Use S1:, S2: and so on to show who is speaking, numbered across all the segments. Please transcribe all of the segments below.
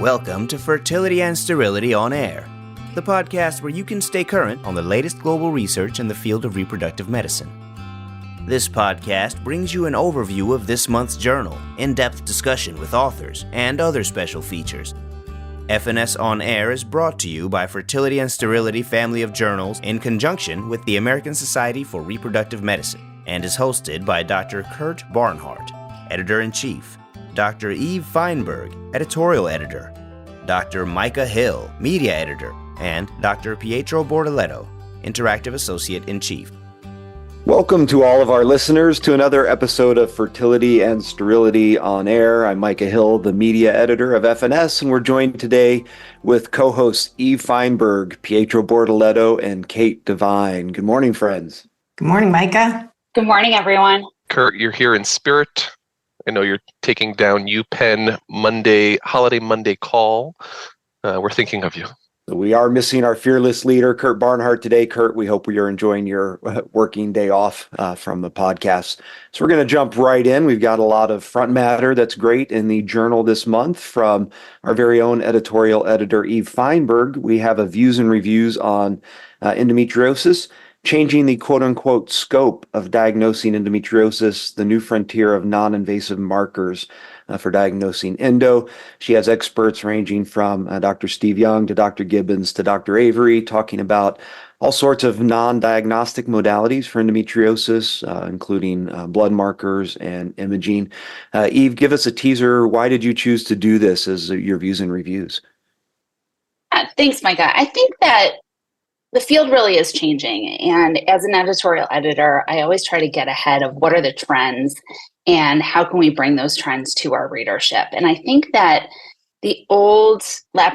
S1: Welcome to Fertility and Sterility on Air, the podcast where you can stay current on the latest global research in the field of reproductive medicine. This podcast brings you an overview of this month's journal, in-depth discussion with authors, and other special features. FNS On Air is brought to you by Fertility and Sterility family of journals in conjunction with the American Society for Reproductive Medicine, and is hosted by Dr. Kurt Barnhart, Editor-in-Chief, Dr. Eve Feinberg, Editorial Editor, Dr. Micah Hill, Media Editor, and Dr. Pietro Bortoletto, Interactive Associate-in-Chief.
S2: Welcome to all of our listeners to another episode of Fertility and Sterility on Air. I'm Micah Hill, the Media Editor of FNS, and we're joined today with co-hosts Eve Feinberg, Pietro Bortoletto, and Kate Devine. Good morning, friends.
S3: Good morning, Micah.
S4: Good morning, everyone.
S5: Kurt, you're here in spirit. I know you're taking down UPenn Holiday Monday call. We're thinking of you.
S2: We are missing our fearless leader, Kurt Barnhart, today. Kurt, we hope you're enjoying your working day off from the podcast. So we're going to jump right in. We've got a lot of front matter that's great in the journal this month from our very own editorial editor, Eve Feinberg. We have a views and reviews on endometriosis, changing the quote-unquote scope of diagnosing endometriosis, the new frontier of non-invasive markers for diagnosing endo. She has experts ranging from Dr. Steve Young to Dr. Gibbons to Dr. Avery, talking about all sorts of non-diagnostic modalities for endometriosis, including blood markers and imaging. Eve, give us a teaser. Why did you choose to do this as your views and reviews?
S4: Thanks, Micah. I think that the field really is changing. And as an editorial editor, I always try to get ahead of what are the trends and how can we bring those trends to our readership. And I think that the old thought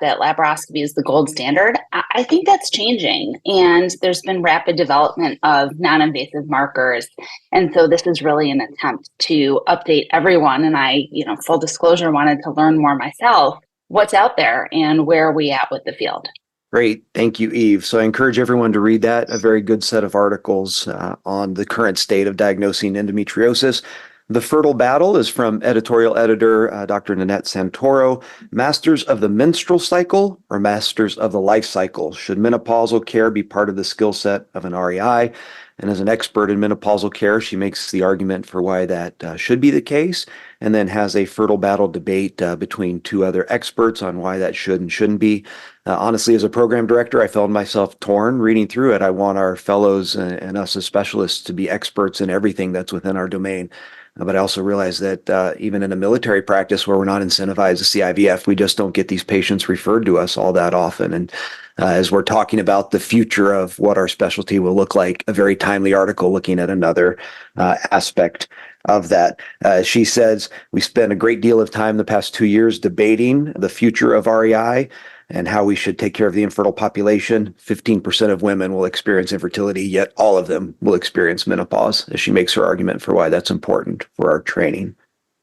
S4: that laparoscopy is the gold standard, I think that's changing. And there's been rapid development of non-invasive markers. And so this is really an attempt to update everyone. And I, full disclosure, wanted to learn more myself, what's out there and where are we at with the field.
S2: Great. Thank you, Eve. So I encourage everyone to read that, a very good set of articles on the current state of diagnosing endometriosis. The Fertile Battle is from editorial editor Dr. Nanette Santoro. Masters of the menstrual cycle or masters of the life cycle? Should menopausal care be part of the skill set of an REI? And as an expert in menopausal care, she makes the argument for why that should be the case, and then has a fertile battle debate between two other experts on why that should and shouldn't be. Honestly, as a program director, I found myself torn reading through it. I want our fellows and us as specialists to be experts in everything that's within our domain. But I also realize that even in a military practice where we're not incentivized to see IVF, we just don't get these patients referred to us all that often. And as we're talking about the future of what our specialty will look like, a very timely article looking at another aspect of that. She says, we spent a great deal of time the past 2 years debating the future of REI and how we should take care of the infertile population. 15% of women will experience infertility, yet all of them will experience menopause, as she makes her argument for why that's important for our training.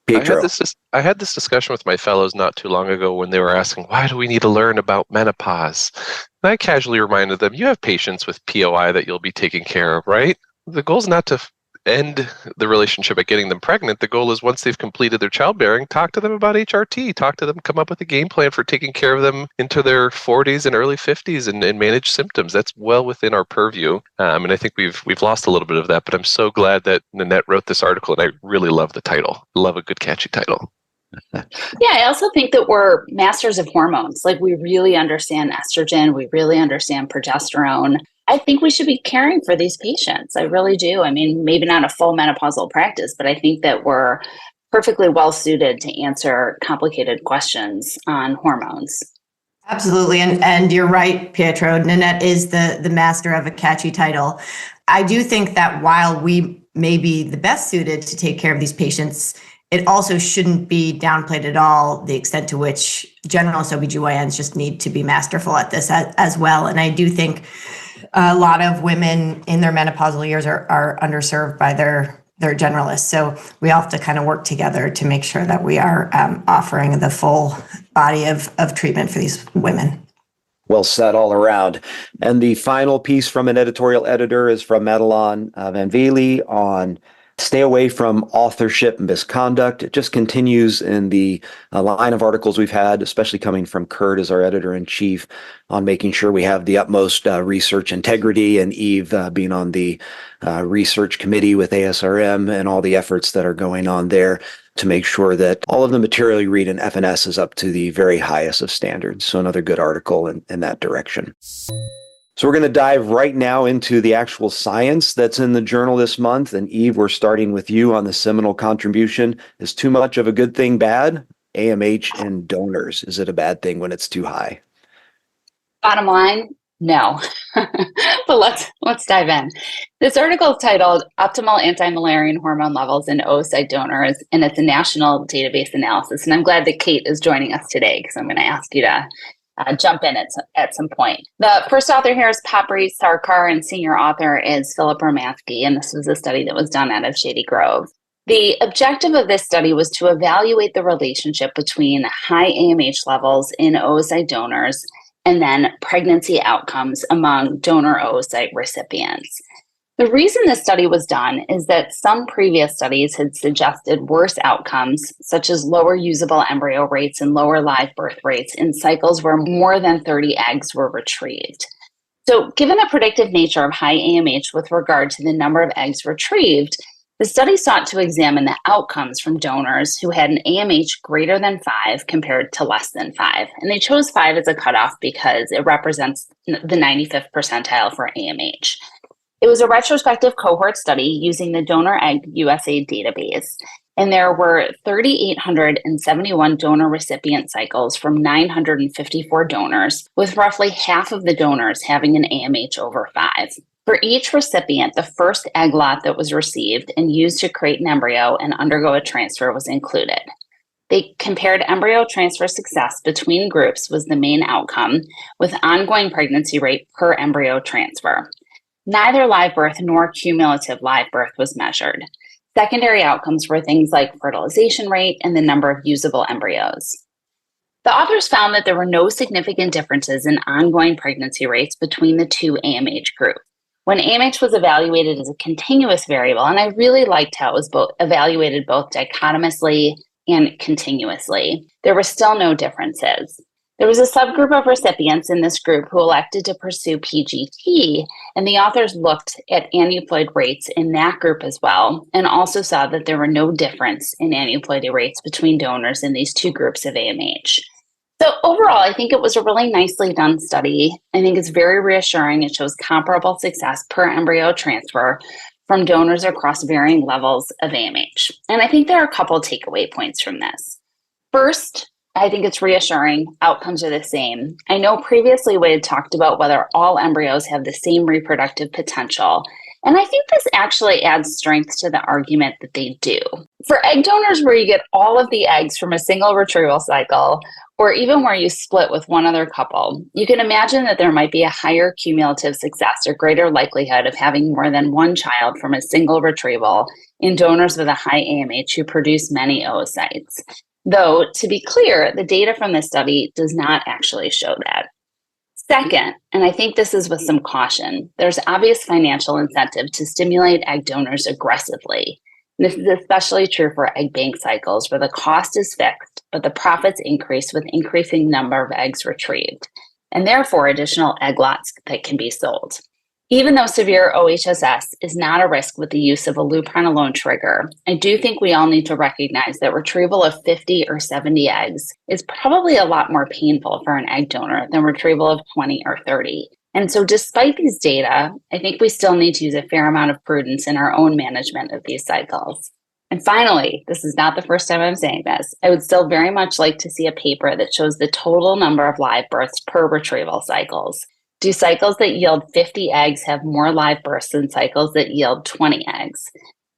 S2: Pietro.
S5: I had this discussion with my fellows not too long ago when they were asking, why do we need to learn about menopause? And I casually reminded them, you have patients with POI that you'll be taking care of, right? The goal is not to end the relationship by getting them pregnant. The goal is once they've completed their childbearing, talk to them about HRT, talk to them, come up with a game plan for taking care of them into their 40s and early 50s and manage symptoms. That's well within our purview. And I think we've lost a little bit of that, but I'm so glad that Nanette wrote this article, and I really love the title. Love a good catchy title.
S4: Yeah, I also think that we're masters of hormones. Like, we really understand estrogen. We really understand progesterone. I think we should be caring for these patients. I really do. I mean, maybe not a full menopausal practice, but I think that we're perfectly well suited to answer complicated questions on hormones.
S3: Absolutely. And you're right, Pietro. Nanette is the master of a catchy title. I do think that while we may be the best suited to take care of these patients, it also shouldn't be downplayed at all the extent to which generalist OBGYNs just need to be masterful at this as well. And I do think a lot of women in their menopausal years are underserved by their generalists. So we all have to kind of work together to make sure that we are offering the full body of treatment for these women.
S2: Well said all around. And the final piece from an editorial editor is from Madelon Van Vele on Stay away from authorship misconduct. It just continues in the line of articles we've had, especially coming from Kurt as our editor-in-chief, on making sure we have the utmost research integrity, and Eve being on the research committee with ASRM and all the efforts that are going on there to make sure that all of the material you read in FNS is up to the very highest of standards. So another good article in that direction. So we're going to dive right now into the actual science that's in the journal this month. And Eve, we're starting with you on the seminal contribution. Is too much of a good thing bad? AMH in donors. Is it a bad thing when it's too high?
S4: Bottom line, no. But let's dive in. This article is titled Optimal Anti-Malarian Hormone Levels in Oocyte Donors, and it's a national database analysis. And I'm glad that Kate is joining us today, because I'm going to ask you to jump in at some point. The first author here is Papri Sarkar, and senior author is Philip Romansky, and this was a study that was done out of Shady Grove. The objective of this study was to evaluate the relationship between high AMH levels in oocyte donors and then pregnancy outcomes among donor oocyte recipients. The reason this study was done is that some previous studies had suggested worse outcomes, such as lower usable embryo rates and lower live birth rates in cycles where more than 30 eggs were retrieved. So, given the predictive nature of high AMH with regard to the number of eggs retrieved, the study sought to examine the outcomes from donors who had an AMH greater than 5 compared to less than 5. And they chose 5 as a cutoff because it represents the 95th percentile for AMH. It was a retrospective cohort study using the Donor Egg USA database, and there were 3,871 donor recipient cycles from 954 donors, with roughly half of the donors having an AMH over 5. For each recipient, the first egg lot that was received and used to create an embryo and undergo a transfer was included. They compared embryo transfer success between groups was the main outcome, with ongoing pregnancy rate per embryo transfer. Neither live birth nor cumulative live birth was measured. Secondary outcomes were things like fertilization rate and the number of usable embryos. The authors found that there were no significant differences in ongoing pregnancy rates between the two AMH groups. When AMH was evaluated as a continuous variable, and I really liked how it was evaluated both dichotomously and continuously, there were still no differences. There was a subgroup of recipients in this group who elected to pursue PGT, and the authors looked at aneuploid rates in that group as well, and also saw that there were no difference in aneuploidy rates between donors in these two groups of AMH. So overall, I think it was a really nicely done study. I think it's very reassuring. It shows comparable success per embryo transfer from donors across varying levels of AMH. And I think there are a couple of takeaway points from this. First, I think it's reassuring. Outcomes are the same. I know previously we had talked about whether all embryos have the same reproductive potential, and I think this actually adds strength to the argument that they do. For egg donors where you get all of the eggs from a single retrieval cycle, or even where you split with one other couple, you can imagine that there might be a higher cumulative success or greater likelihood of having more than one child from a single retrieval in donors with a high AMH who produce many oocytes. Though, to be clear, the data from this study does not actually show that. Second, and I think this is with some caution, there's obvious financial incentive to stimulate egg donors aggressively. This is especially true for egg bank cycles where the cost is fixed, but the profits increase with increasing number of eggs retrieved, and therefore additional egg lots that can be sold. Even though severe OHSS is not a risk with the use of a lupron-alone trigger, I do think we all need to recognize that retrieval of 50 or 70 eggs is probably a lot more painful for an egg donor than retrieval of 20 or 30. And so despite these data, I think we still need to use a fair amount of prudence in our own management of these cycles. And finally, this is not the first time I'm saying this, I would still very much like to see a paper that shows the total number of live births per retrieval cycles. Do cycles that yield 50 eggs have more live births than cycles that yield 20 eggs?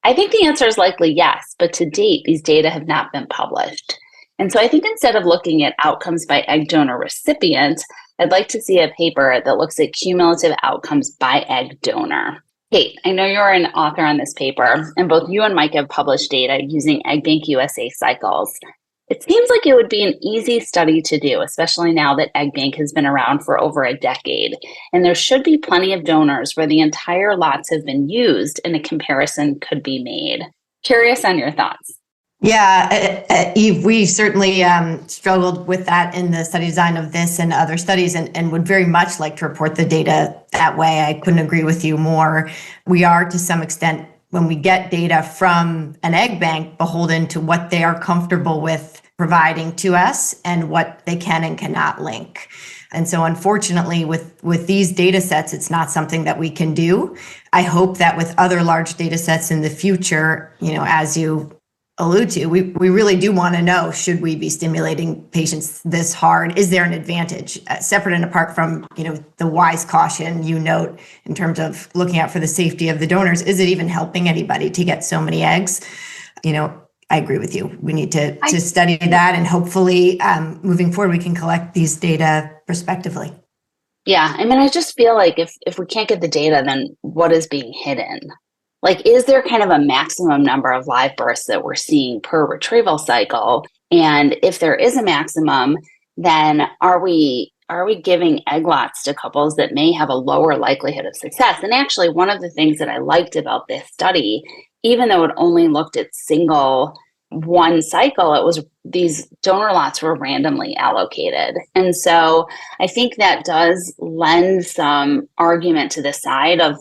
S4: I think the answer is likely yes, but to date, these data have not been published. And so I think instead of looking at outcomes by egg donor recipient, I'd like to see a paper that looks at cumulative outcomes by egg donor. Kate, I know you're an author on this paper, and both you and Mike have published data using Egg Bank USA cycles. It seems like it would be an easy study to do, especially now that Egg Bank has been around for over a decade. And there should be plenty of donors where the entire lots have been used and a comparison could be made. Curious on your thoughts.
S3: Yeah, Eve, we certainly struggled with that in the study design of this and other studies and would very much like to report the data that way. I couldn't agree with you more. We are, to some extent, when we get data from an egg bank, beholden to what they are comfortable with providing to us and what they can and cannot link. And so unfortunately, with these data sets, it's not something that we can do. I hope that with other large data sets in the future, as you allude to, we really do want to know, should we be stimulating patients this hard? Is there an advantage? Separate and apart from, the wise caution you note in terms of looking out for the safety of the donors, is it even helping anybody to get so many eggs? I agree with you. We need to study that, and hopefully moving forward, we can collect these data prospectively.
S4: Yeah, I just feel like if we can't get the data, then what is being hidden? Like, is there kind of a maximum number of live births that we're seeing per retrieval cycle? And if there is a maximum, then are we giving egg lots to couples that may have a lower likelihood of success? And actually, one of the things that I liked about this study, even though it only looked at one cycle, it was these donor lots were randomly allocated. And so I think that does lend some argument to the side of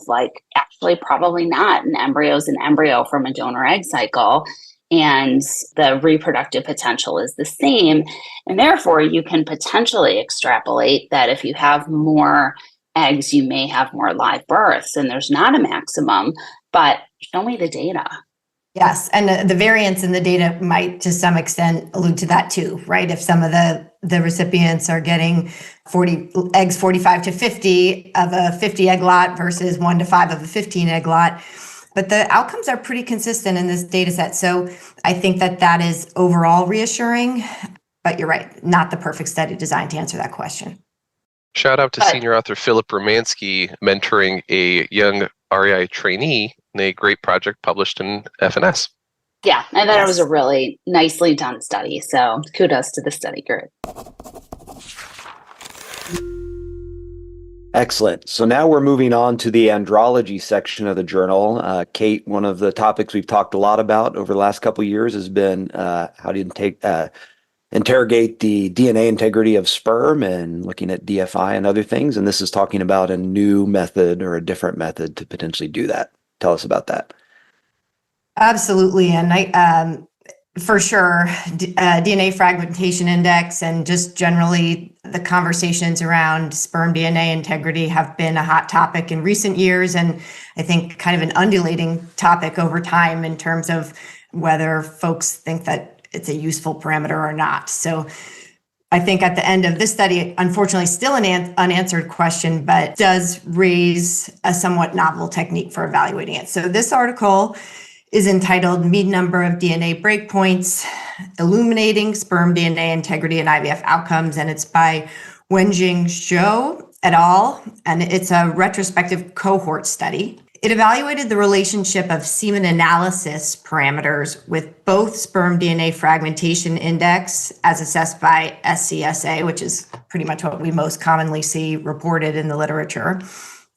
S4: actually probably not. An embryo is an embryo from a donor egg cycle, and the reproductive potential is the same. And therefore, you can potentially extrapolate that if you have more eggs, you may have more live births. And there's not a maximum, but show me the data.
S3: Yes, and the variance in the data might, to some extent, allude to that too, right? If some of the recipients are getting 45 to 50 of a 50 egg lot versus 1 to 5 of a 15 egg lot. But the outcomes are pretty consistent in this data set. So I think that is overall reassuring, but you're right, not the perfect study design to answer that question.
S5: Shout out to senior author Philip Romanski mentoring a young REI trainee in a great project published in FNS.
S4: Yeah, I thought it was a really nicely done study. So kudos to the study group.
S2: Excellent. So now we're moving on to the andrology section of the journal. Kate, one of the topics we've talked a lot about over the last couple of years has been how to interrogate the DNA integrity of sperm and looking at DFI and other things. And this is talking about a new method or a different method to potentially do that. Tell us about that.
S3: Absolutely. And I, for sure, DNA fragmentation index and just generally the conversations around sperm DNA integrity have been a hot topic in recent years. And I think kind of an undulating topic over time in terms of whether folks think that it's a useful parameter or not. So I think at the end of this study, unfortunately, still an unanswered question, but does raise a somewhat novel technique for evaluating it. So this article is entitled Mean Number of DNA Breakpoints, Illuminating Sperm DNA Integrity and IVF Outcomes, and it's by Wenjing Zhou et al., and it's a retrospective cohort study. It evaluated the relationship of semen analysis parameters with both sperm DNA fragmentation index as assessed by SCSA, which is pretty much what we most commonly see reported in the literature.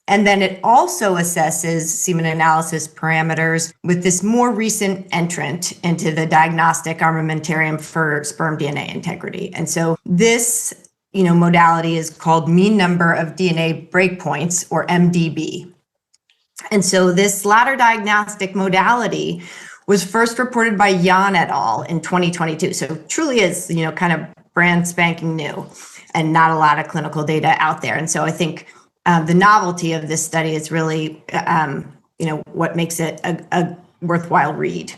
S3: And then it also assesses semen analysis parameters with this more recent entrant into the diagnostic armamentarium for sperm DNA integrity. And so this, modality is called mean number of DNA breakpoints, or MDB. And so this latter diagnostic modality was first reported by Yan et al. In 2022. So truly is, kind of brand spanking new and not a lot of clinical data out there. And so I think the novelty of this study is really, what makes it a worthwhile read.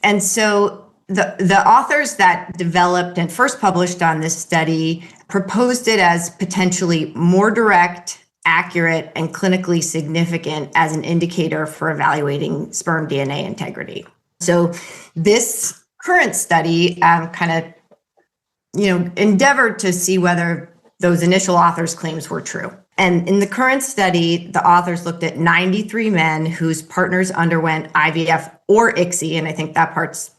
S3: And so the authors that developed and first published on this study proposed it as potentially more direct, accurate, and clinically significant as an indicator for evaluating sperm DNA integrity. So this current study endeavored to see whether those initial authors' claims were true. And in the current study, the authors looked at 93 men whose partners underwent IVF or ICSI, and I think that part's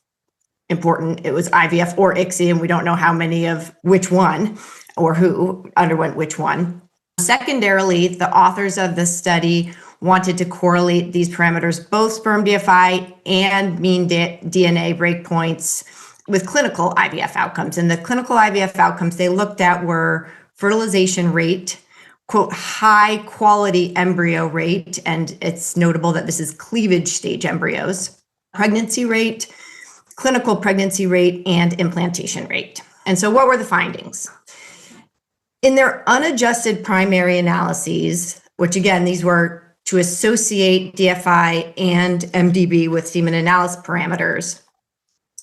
S3: important. It was IVF or ICSI, and we don't know how many of which one or who underwent which one. Secondarily, the authors of the study wanted to correlate these parameters, both sperm DFI and mean DNA breakpoints, with clinical IVF outcomes. And the clinical IVF outcomes they looked at were fertilization rate, quote, high quality embryo rate, and it's notable that this is cleavage stage embryos, pregnancy rate, clinical pregnancy rate, and implantation rate. And so what were the findings? In their unadjusted primary analyses, which again, these were to associate DFI and MDB with semen analysis parameters,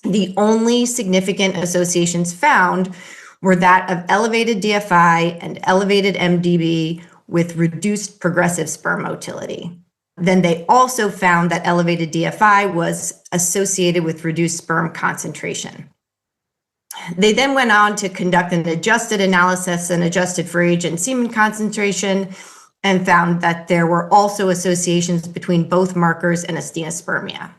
S3: the only significant associations found were that of elevated DFI and elevated MDB with reduced progressive sperm motility. Then they also found that elevated DFI was associated with reduced sperm concentration. They then went on to conduct an adjusted analysis and adjusted for age and semen concentration, and found that there were also associations between both markers and asthenospermia.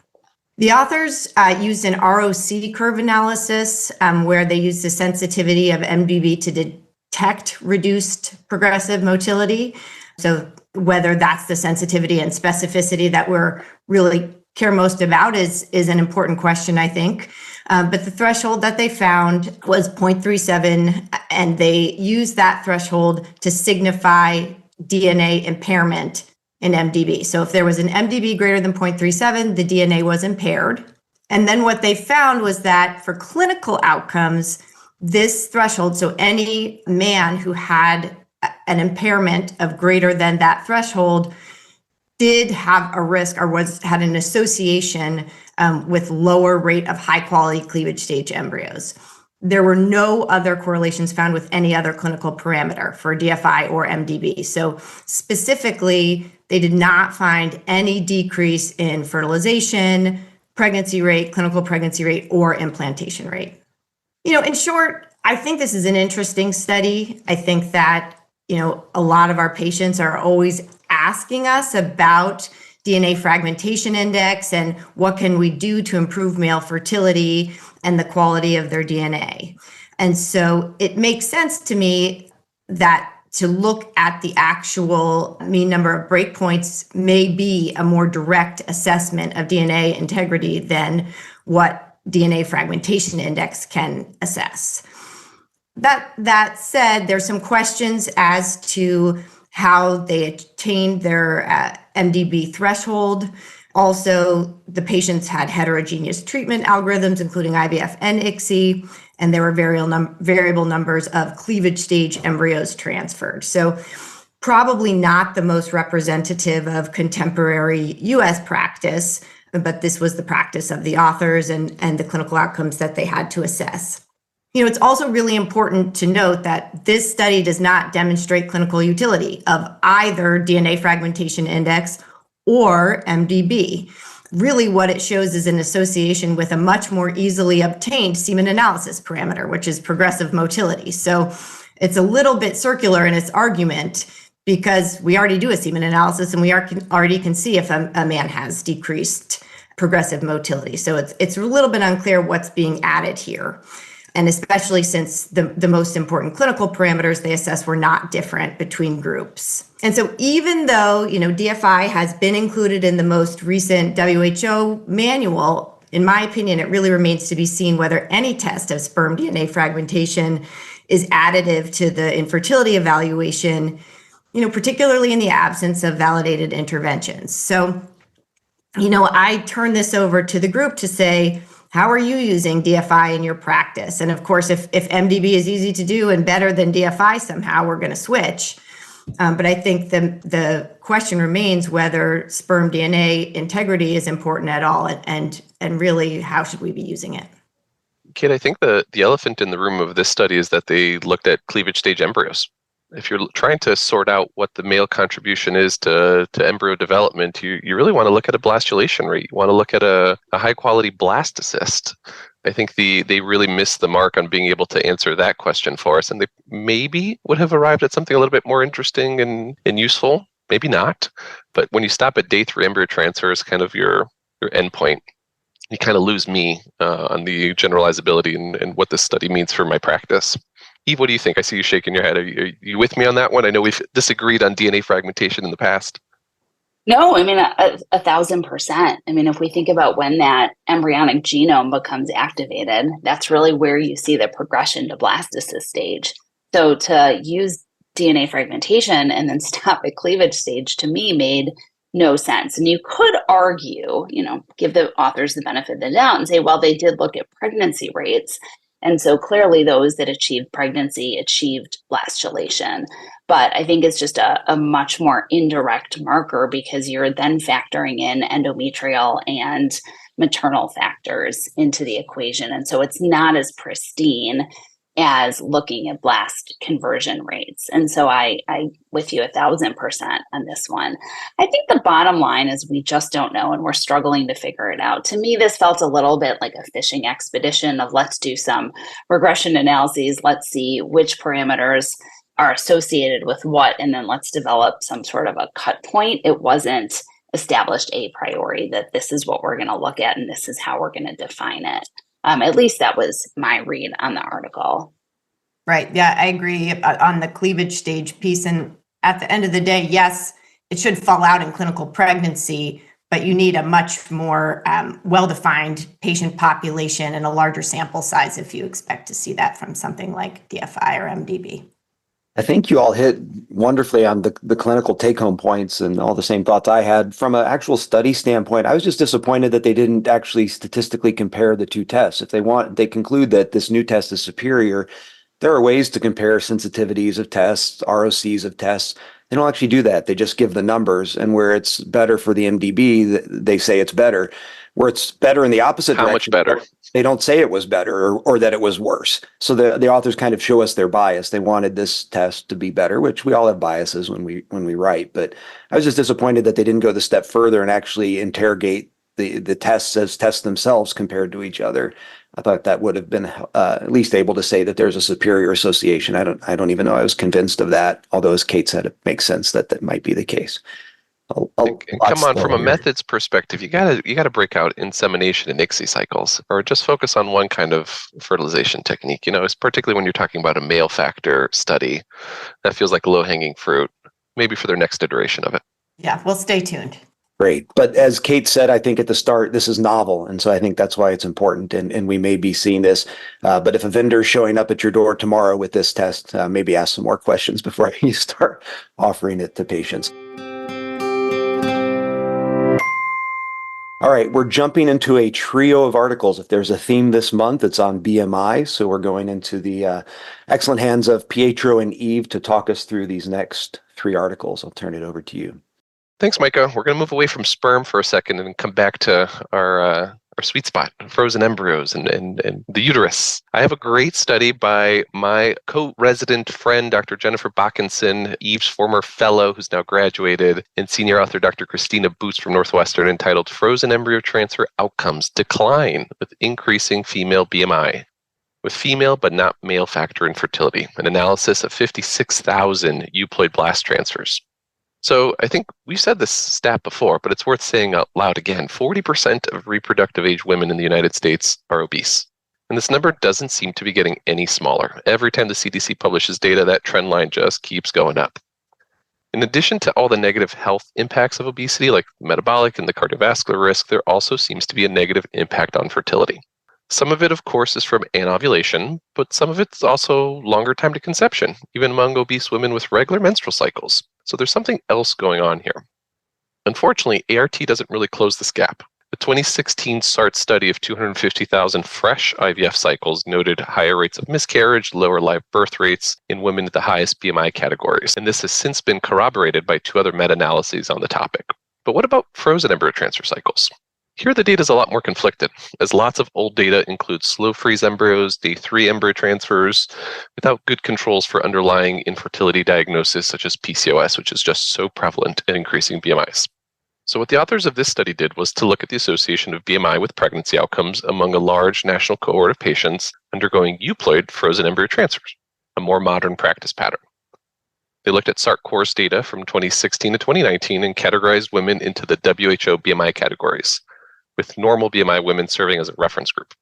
S3: The authors used an ROC curve analysis where they used the sensitivity of MDB to detect reduced progressive motility. So whether that's the sensitivity and specificity that we're really care most about is an important question, I think. But the threshold that they found was 0.37, and they used that threshold to signify DNA impairment in MDB. So if there was an MDB greater than 0.37, the DNA was impaired. And then what they found was that for clinical outcomes, this threshold, so any man who had an impairment of greater than that threshold did have a risk or had an association with lower rate of high quality cleavage stage embryos. There were no other correlations found with any other clinical parameter for DFI or MDB. So specifically, they did not find any decrease in fertilization, pregnancy rate, clinical pregnancy rate, or implantation rate. In short, I think this is an interesting study. I think that, a lot of our patients are always asking us about DNA fragmentation index and what can we do to improve male fertility and the quality of their DNA. And so it makes sense to me that to look at the actual mean number of breakpoints may be a more direct assessment of DNA integrity than what DNA fragmentation index can assess. That said, there's some questions as to how they attained their MDB threshold. Also, the patients had heterogeneous treatment algorithms, including IVF and ICSI, and there were variable numbers of cleavage stage embryos transferred. So probably not the most representative of contemporary US practice, but this was the practice of the authors and the clinical outcomes that they had to assess. It's also really important to note that this study does not demonstrate clinical utility of either DNA fragmentation index or MDB. Really, what it shows is an association with a much more easily obtained semen analysis parameter, which is progressive motility. So it's a little bit circular in its argument because we already do a semen analysis and we already can see if a man has decreased progressive motility. So it's a little bit unclear what's being added here. And especially since the most important clinical parameters they assess were not different between groups. And so even though, DFI has been included in the most recent WHO manual, in my opinion, it really remains to be seen whether any test of sperm DNA fragmentation is additive to the infertility evaluation, particularly in the absence of validated interventions. So, I turn this over to the group to say, how are you using DFI in your practice? And of course, if MDB is easy to do and better than DFI somehow, we're going to switch. But I think the question remains whether sperm DNA integrity is important at all, and really, how should we be using it?
S5: Kate, I think the elephant in the room of this study is that they looked at cleavage stage embryos. If you're trying to sort out what the male contribution is to embryo development, you really want to look at a blastulation rate. You want to look at a high quality blastocyst. I think they really missed the mark on being able to answer that question for us. And they maybe would have arrived at something a little bit more interesting and useful. Maybe not. But when you stop at day 3 embryo transfer is kind of your endpoint. you kind of lose me on the generalizability and what this study means for my practice. Eve, what do you think? I see you shaking your head. Are you with me on that one? I know we've disagreed on DNA fragmentation in the past.
S4: No, I mean, 1,000%. I mean, if we think about when that embryonic genome becomes activated, that's really where you see the progression to blastocyst stage. So to use DNA fragmentation and then stop at cleavage stage, to me, made no sense. And you could argue, give the authors the benefit of the doubt and say, well, they did look at pregnancy rates. And so clearly those that achieved pregnancy achieved blastulation. But I think it's just a much more indirect marker because you're then factoring in endometrial and maternal factors into the equation. And so it's not as pristine as looking at blast conversion rates. And so I with you 1,000% on this one. I think the bottom line is we just don't know and we're struggling to figure it out. To me, this felt a little bit like a fishing expedition of let's do some regression analyses. Let's see which parameters are associated with what, and then let's develop some sort of a cut point. It wasn't established a priori that this is what we're going to look at and this is how we're going to define it. At least that was my read on the article.
S3: Right. Yeah, I agree on the cleavage stage piece. And at the end of the day, yes, it should fall out in clinical pregnancy, but you need a much more well-defined patient population and a larger sample size if you expect to see that from something like DFI or MDB.
S2: I think you all hit wonderfully on the clinical take-home points and all the same thoughts I had. From an actual study standpoint, I was just disappointed that they didn't actually statistically compare the two tests. If they conclude that this new test is superior, there are ways to compare sensitivities of tests, ROCs of tests. They don't actually do that. They just give the numbers, and where it's better for the MDB, they say it's better. Where it's better in the opposite direction.
S5: How much better?
S2: They don't say it was better or that it was worse. So the authors kind of show us their bias. They wanted this test to be better, which we all have biases when we write. But I was just disappointed that they didn't go the step further and actually interrogate the tests as tests themselves compared to each other. I thought that would have been at least able to say that there's a superior association. I don't even know I was convinced of that. Although, as Kate said, it makes sense that might be the case.
S5: And come on, from a methods perspective, you gotta break out insemination and ICSI cycles, or just focus on one kind of fertilization technique. It's particularly when you're talking about a male factor study, that feels like low-hanging fruit. Maybe for their next iteration of it.
S3: Yeah, well, stay tuned.
S2: Great. But as Kate said, I think at the start, this is novel. And so I think that's why it's important. And we may be seeing this. But if a vendor is showing up at your door tomorrow with this test, maybe ask some more questions before you start offering it to patients. All right, we're jumping into a trio of articles. If there's a theme this month, it's on BMI. So we're going into the excellent hands of Pietro and Eve to talk us through these next three articles. I'll turn it over to you.
S5: Thanks, Micah. We're going to move away from sperm for a second and come back to our sweet spot, frozen embryos and the uterus. I have a great study by my co-resident friend, Dr. Jennifer Backenson, Eve's former fellow who's now graduated, and senior author Dr. Christina Boots from Northwestern, entitled Frozen Embryo Transfer Outcomes Decline with Increasing Female BMI, with female but not male factor infertility, an analysis of 56,000 euploid blast transfers. So I think we've said this stat before, but it's worth saying out loud again. 40% of reproductive age women in the United States are obese. And this number doesn't seem to be getting any smaller. Every time the CDC publishes data, that trend line just keeps going up. In addition to all the negative health impacts of obesity, like metabolic and the cardiovascular risk, there also seems to be a negative impact on fertility. Some of it, of course, is from anovulation, but some of it's also longer time to conception, even among obese women with regular menstrual cycles. So there's something else going on here. Unfortunately, ART doesn't really close this gap. The 2016 SART study of 250,000 fresh IVF cycles noted higher rates of miscarriage, lower live birth rates in women at the highest BMI categories. And this has since been corroborated by two other meta-analyses on the topic. But what about frozen embryo transfer cycles? Here the data is a lot more conflicted, as lots of old data includes slow freeze embryos, day 3 embryo transfers, without good controls for underlying infertility diagnosis such as PCOS, which is just so prevalent in increasing BMIs. So what the authors of this study did was to look at the association of BMI with pregnancy outcomes among a large national cohort of patients undergoing euploid frozen embryo transfers, a more modern practice pattern. They looked at SART course data from 2016 to 2019 and categorized women into the WHO BMI categories. with normal BMI women serving as a reference group.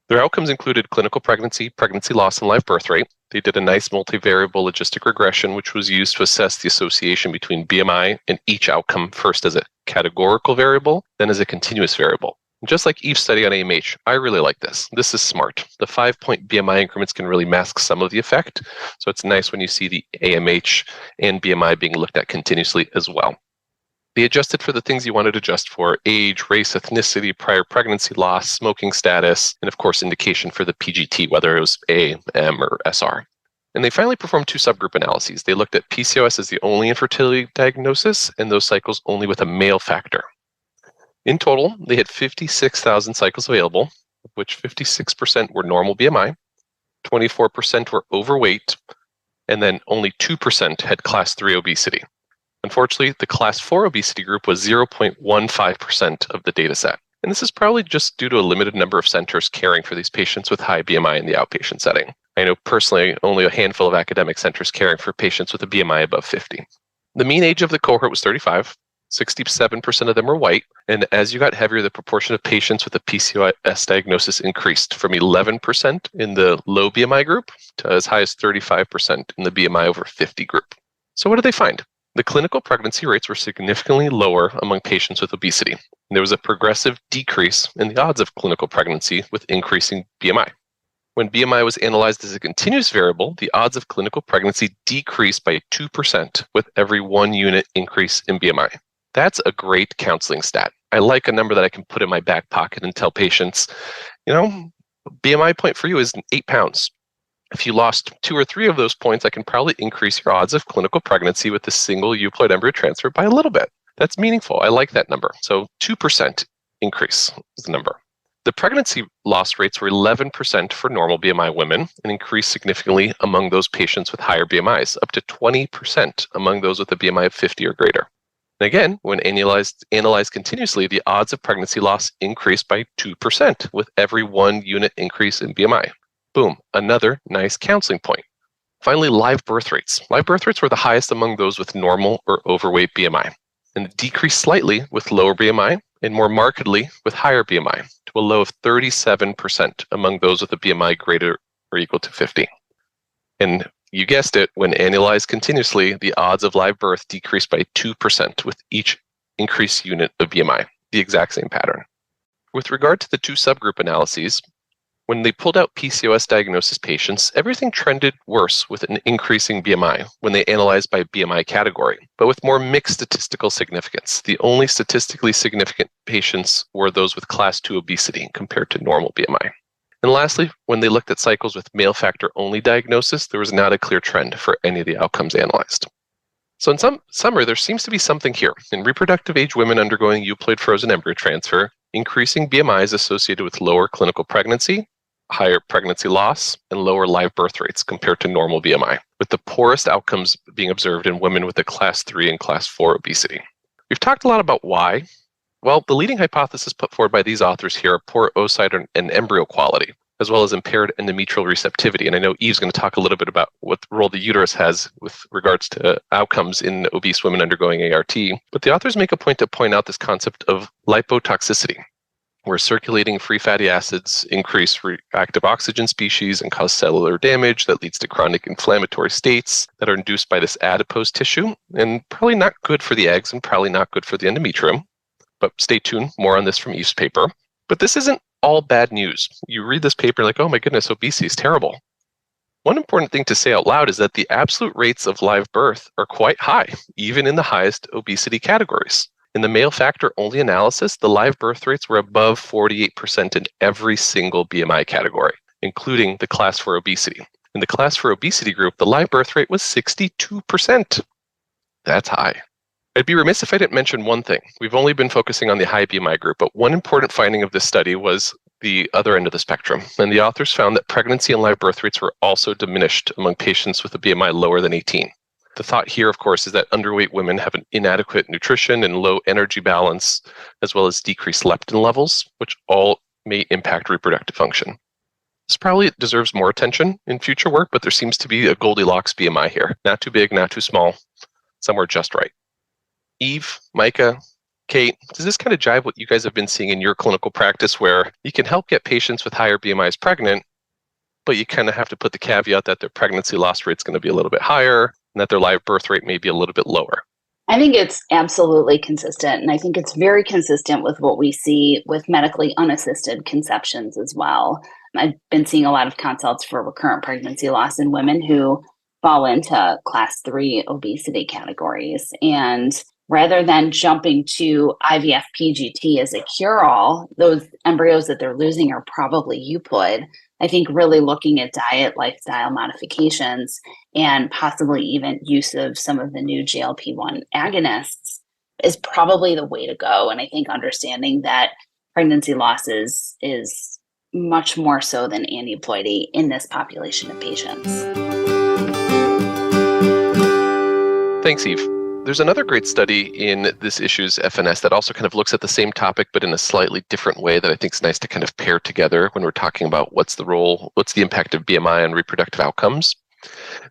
S5: Their outcomes included clinical pregnancy, pregnancy loss, and live birth rate. They did a nice multivariable logistic regression, which was used to assess the association between BMI and each outcome, first as a categorical variable, then as a continuous variable. And just like Eve's study on AMH, I really like this. This is smart. The 5-point BMI increments can really mask some of the effect, so it's nice when you see the AMH and BMI being looked at continuously as well. They adjusted for the things you wanted to adjust for: age, race, ethnicity, prior pregnancy loss, smoking status, and of course indication for the PGT, whether it was A, M, or SR. And they finally performed 2 subgroup analyses. They looked at PCOS as the only infertility diagnosis and those cycles only with a male factor. In total, they had 56,000 cycles available, of which 56% were normal BMI, 24% were overweight, and then only 2% had class 3 obesity. Unfortunately, the class 4 obesity group was 0.15% of the data set. And this is probably just due to a limited number of centers caring for these patients with high BMI in the outpatient setting. I know personally only a handful of academic centers caring for patients with a BMI above 50. The mean age of the cohort was 35. 67% of them were white. And as you got heavier, the proportion of patients with a PCOS diagnosis increased from 11% in the low BMI group to as high as 35% in the BMI over 50 group. So what did they find? The clinical pregnancy rates were significantly lower among patients with obesity. There was a progressive decrease in the odds of clinical pregnancy with increasing BMI. When BMI was analyzed as a continuous variable, the odds of clinical pregnancy decreased by 2% with every 1 unit increase in BMI. That's a great counseling stat. I like a number that I can put in my back pocket and tell patients, BMI point for you is 8 pounds. If you lost 2 or 3 of those points, I can probably increase your odds of clinical pregnancy with a single euploid embryo transfer by a little bit. That's meaningful. I like that number. So 2% increase is the number. The pregnancy loss rates were 11% for normal BMI women and increased significantly among those patients with higher BMIs, up to 20% among those with a BMI of 50 or greater. And again, when analyzed continuously, the odds of pregnancy loss increased by 2% with every 1 unit increase in BMI. Boom, another nice counseling point. Finally, live birth rates. Live birth rates were the highest among those with normal or overweight BMI, and decreased slightly with lower BMI and more markedly with higher BMI to a low of 37% among those with a BMI greater or equal to 50. And you guessed it, when analyzed continuously, the odds of live birth decreased by 2% with each increased unit of BMI, the exact same pattern. With regard to the 2 subgroup analyses, when they pulled out PCOS diagnosis patients, everything trended worse with an increasing BMI when they analyzed by BMI category, but with more mixed statistical significance. The only statistically significant patients were those with class 2 obesity compared to normal BMI. And lastly, when they looked at cycles with male factor only diagnosis, there was not a clear trend for any of the outcomes analyzed. So in summary, there seems to be something here. In reproductive age women undergoing euploid frozen embryo transfer, increasing BMI is associated with lower clinical pregnancy, higher pregnancy loss, and lower live birth rates compared to normal BMI, with the poorest outcomes being observed in women with a class 3 and class 4 obesity. We've talked a lot about why. Well, the leading hypothesis put forward by these authors here are poor oocyte and embryo quality, as well as impaired endometrial receptivity. And I know Eve's going to talk a little bit about what role the uterus has with regards to outcomes in obese women undergoing ART. But the authors make a point to point out this concept of lipotoxicity, where circulating free fatty acids increase reactive oxygen species and cause cellular damage that leads to chronic inflammatory states that are induced by this adipose tissue, and probably not good for the eggs and probably not good for the endometrium. But stay tuned, more on this from Eve's paper. But this isn't all bad news. You read this paper like, oh my goodness, obesity is terrible. One important thing to say out loud is that the absolute rates of live birth are quite high, even in the highest obesity categories. In the male factor only analysis, the live birth rates were above 48% in every single BMI category, including the class 4 obesity. In the class 4 obesity group, the live birth rate was 62%. That's high. I'd be remiss if I didn't mention one thing. We've only been focusing on the high BMI group, but one important finding of this study was the other end of the spectrum. And the authors found that pregnancy and live birth rates were also diminished among patients with a BMI lower than 18. The thought here, of course, is that underweight women have an inadequate nutrition and low energy balance, as well as decreased leptin levels, which all may impact reproductive function. This probably deserves more attention in future work, but there seems to be a Goldilocks BMI here. Not too big, not too small, somewhere just right. Eve, Micah, Kate, does this kind of jive what you guys have been seeing in your clinical practice where you can help get patients with higher BMIs pregnant, but you kind of have to put the caveat that their pregnancy loss rate is going to be a little bit higher and that their live birth rate may be a little bit lower?
S4: I think it's absolutely consistent. And I think it's very consistent with what we see with medically unassisted conceptions as well. I've been seeing a lot of consults for recurrent pregnancy loss in women who fall into class 3 obesity categories. And rather than jumping to IVF PGT as a cure-all, those embryos that they're losing are probably euploid. I think really looking at diet, lifestyle modifications, and possibly even use of some of the new GLP-1 agonists is probably the way to go. And I think understanding that pregnancy loss is much more so than aneuploidy in this population of patients.
S5: Thanks, Eve. There's another great study in this issue's FNS that also kind of looks at the same topic, but in a slightly different way that I think is nice to kind of pair together when we're talking about what's the impact of BMI on reproductive outcomes.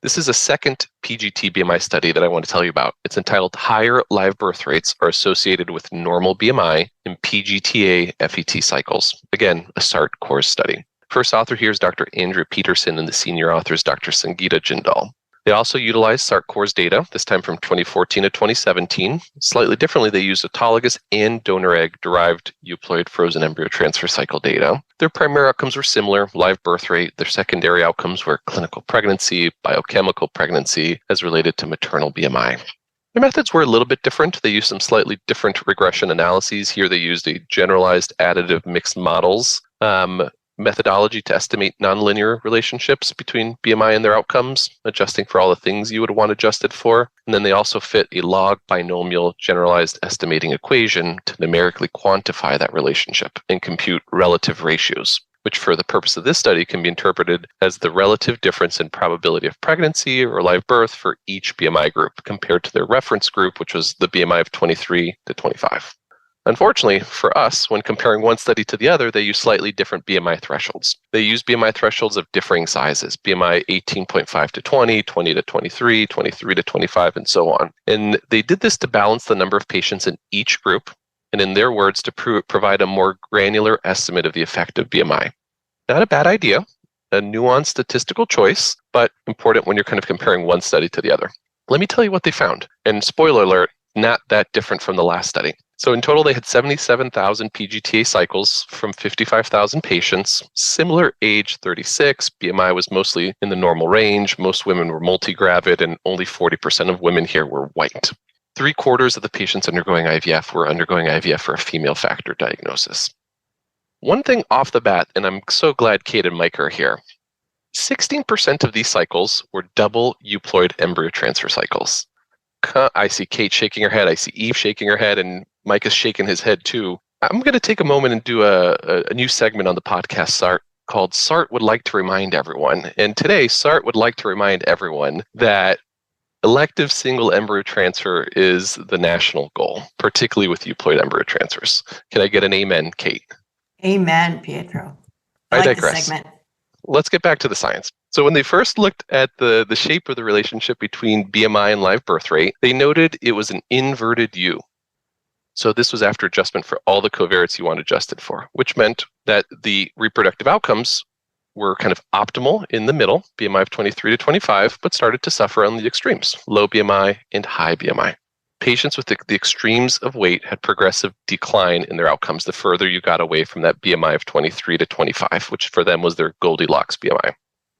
S5: This is a second PGT BMI study that I want to tell you about. It's entitled Higher Live Birth Rates Are Associated with Normal BMI in PGT-A FET Cycles. Again, a SART course study. First author here is Dr. Andrew Peterson, and the senior author is Dr. Sangeeta Jindal. They also utilized SART-CORS data, this time from 2014 to 2017. Slightly differently, they used autologous and donor egg-derived euploid frozen embryo transfer cycle data. Their primary outcomes were similar, live birth rate. Their secondary outcomes were clinical pregnancy, biochemical pregnancy, as related to maternal BMI. Their methods were a little bit different. They used some slightly different regression analyses. Here they used a generalized additive mixed models methodology to estimate nonlinear relationships between BMI and their outcomes, adjusting for all the things you would want adjusted for. And then they also fit a log binomial generalized estimating equation to numerically quantify that relationship and compute relative ratios, which for the purpose of this study can be interpreted as the relative difference in probability of pregnancy or live birth for each BMI group compared to their reference group, which was the BMI of 23 to 25. Unfortunately, for us, when comparing one study to the other, they use slightly different BMI thresholds. They use BMI thresholds of differing sizes, BMI 18.5 to 20, 20 to 23, 23 to 25, and so on. And they did this to balance the number of patients in each group, and in their words, to provide a more granular estimate of the effect of BMI. Not a bad idea, a nuanced statistical choice, but important when you're kind of comparing one study to the other. Let me tell you what they found. And spoiler alert, not that different from the last study. So in total, they had 77,000 PGT-A cycles from 55,000 patients, similar age, 36. BMI was mostly in the normal range. Most women were multi-gravid, and only 40% of women here were white. 3/4 of the patients undergoing IVF were undergoing IVF for a female factor diagnosis. One thing off the bat, and I'm so glad Kate and Mike are here, 16% of these cycles were double euploid embryo transfer cycles. I see Kate shaking her head. I see Eve shaking her head, and Mike is shaking his head too. I'm going to take a moment and do a new segment on the podcast SART called SART Would Like to Remind Everyone. And today, SART would like to remind everyone that elective single embryo transfer is the national goal, particularly with euploid embryo transfers. Can I get an amen, Kate?
S3: Amen, Pietro.
S5: I digress. Let's get back to the science. So when they first looked at the shape of the relationship between BMI and live birth rate, they noted it was an inverted U. So this was after adjustment for all the covariates you want adjusted for, which meant that the reproductive outcomes were kind of optimal in the middle, BMI of 23 to 25, but started to suffer on the extremes, low BMI and high BMI. Patients with the extremes of weight had progressive decline in their outcomes the further you got away from that BMI of 23 to 25, which for them was their Goldilocks BMI,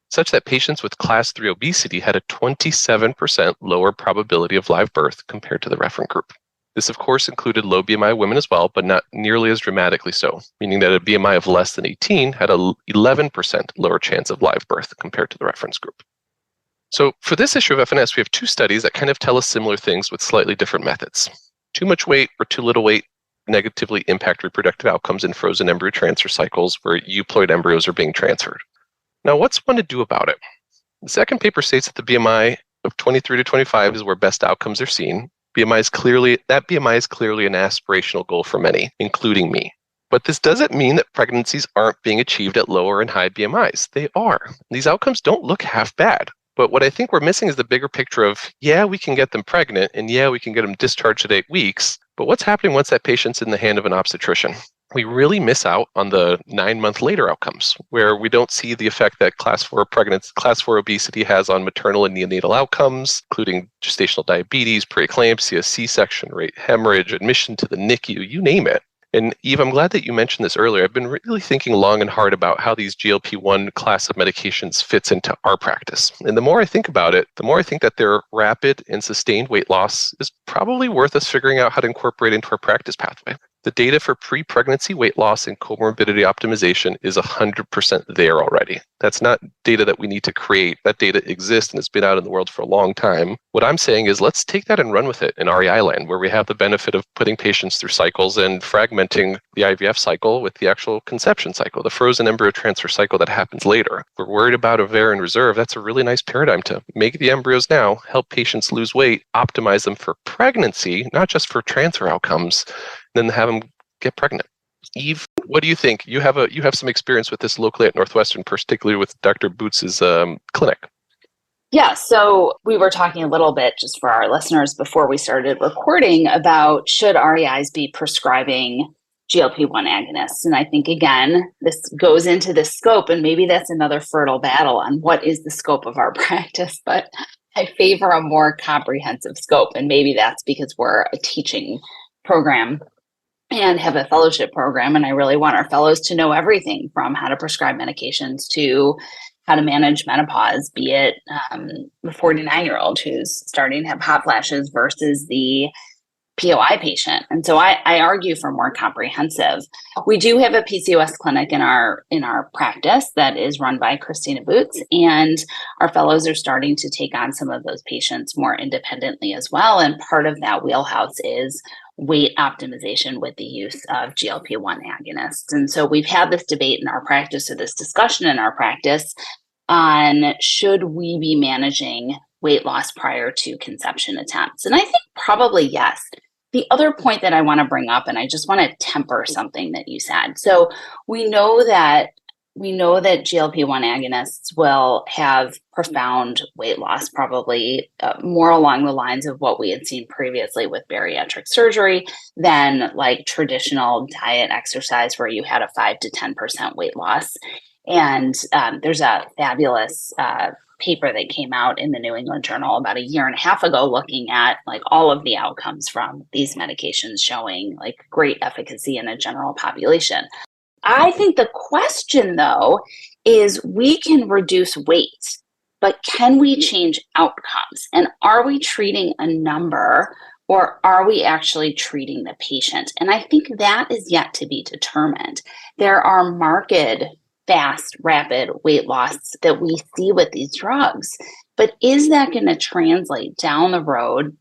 S5: such that patients with class 3 obesity had a 27% lower probability of live birth compared to the reference group. This, of course, included low BMI women as well, but not nearly as dramatically so, meaning that a BMI of less than 18 had an 11% lower chance of live birth compared to the reference group. So for this issue of FNS, we have two studies that kind of tell us similar things with slightly different methods. Too much weight or too little weight negatively impact reproductive outcomes in frozen embryo transfer cycles where euploid embryos are being transferred. Now, what's one to do about it? The second paper states that the BMI of 23 to 25 is where best outcomes are seen. That BMI is clearly an aspirational goal for many, including me. But this doesn't mean that pregnancies aren't being achieved at lower and high BMIs. They are. These outcomes don't look half bad. But what I think we're missing is the bigger picture of, yeah, we can get them pregnant, and yeah, we can get them discharged at 8 weeks. But what's happening once that patient's in the hand of an obstetrician? We really miss out on the 9-month later outcomes, where we don't see the effect that class 4 pregnancy, class 4 obesity has on maternal and neonatal outcomes, including gestational diabetes, preeclampsia, C-section rate, hemorrhage, admission to the NICU, you name it. And Eve, I'm glad that you mentioned this earlier. I've been really thinking long and hard about how these GLP-1 class of medications fits into our practice. And the more I think about it, the more I think that their rapid and sustained weight loss is probably worth us figuring out how to incorporate into our practice pathway. The data for pre-pregnancy weight loss and comorbidity optimization is 100% there already. That's not data that we need to create. That data exists and it's been out in the world for a long time. What I'm saying is let's take that and run with it in REI land, where we have the benefit of putting patients through cycles and fragmenting the IVF cycle with the actual conception cycle, the frozen embryo transfer cycle that happens later. If we're worried about ovarian reserve, that's a really nice paradigm to make the embryos now, help patients lose weight, optimize them for pregnancy, not just for transfer outcomes, then have them get pregnant. Eve, what do you think? You have some experience with this locally at Northwestern, particularly with Dr. Boots's clinic.
S4: Yeah, so we were talking a little bit just for our listeners before we started recording about should REIs be prescribing GLP-1 agonists. And I think, again, this goes into the scope, and maybe that's another fertile battle on what is the scope of our practice, but I favor a more comprehensive scope. And maybe that's because we're a teaching program and have a fellowship program. And I really want our fellows to know everything from how to prescribe medications to how to manage menopause, be it the 49-year-old who's starting to have hot flashes versus the POI patient. And so I argue for more comprehensive. We do have a PCOS clinic in our practice that is run by Christina Boots, and our fellows are starting to take on some of those patients more independently as well. And part of that wheelhouse is weight optimization with the use of GLP-1 agonists. And so we've had this debate in our practice, or this discussion in our practice, on should we be managing weight loss prior to conception attempts? And I think probably yes. The other point that I want to bring up, and I just want to temper something that you said. So we know that GLP-1 agonists will have profound weight loss, probably more along the lines of what we had seen previously with bariatric surgery than like traditional diet exercise where you had a 5 to 10% weight loss. And there's a fabulous paper that came out in the New England Journal about a year and a half ago looking at like all of the outcomes from these medications showing like great efficacy in a general population. I think the question, though, is we can reduce weight, but can we change outcomes? And are we treating a number, or are we actually treating the patient? And I think that is yet to be determined. There are marked, fast, rapid weight loss that we see with these drugs. But is that going to translate down the road,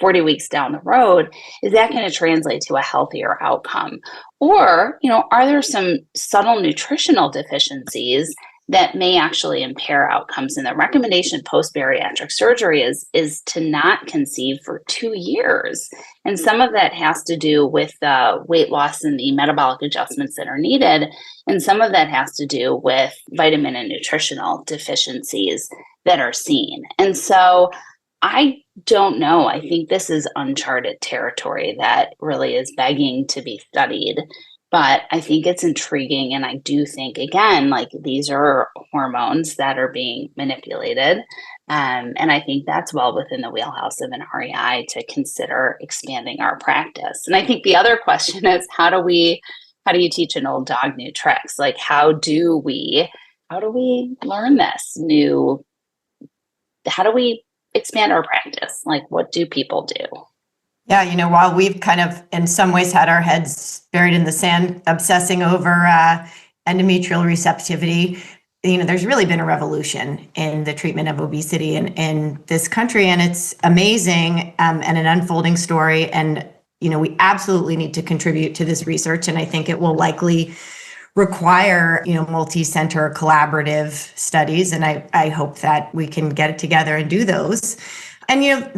S4: 40 weeks down the road, is that going to translate to a healthier outcome? Or, are there some subtle nutritional deficiencies that may actually impair outcomes? And the recommendation post-bariatric surgery is to not conceive for 2 years. And some of that has to do with the weight loss and the metabolic adjustments that are needed. And some of that has to do with vitamin and nutritional deficiencies that are seen. And so I don't know. I think this is uncharted territory that really is begging to be studied. But I think it's intriguing. And I do think, again, like these are hormones that are being manipulated. And I think that's well within the wheelhouse of an REI to consider expanding our practice. And I think the other question is, how do you teach an old dog new tricks? Like, how do we learn this new? How do we expand our practice? Like, what do people do?
S3: Yeah, while we've kind of, in some ways, had our heads buried in the sand, obsessing over endometrial receptivity, there's really been a revolution in the treatment of obesity in this country, and it's amazing and an unfolding story. And, we absolutely need to contribute to this research, and I think it will likely require, multi-center collaborative studies. And I hope that we can get it together and do those. And,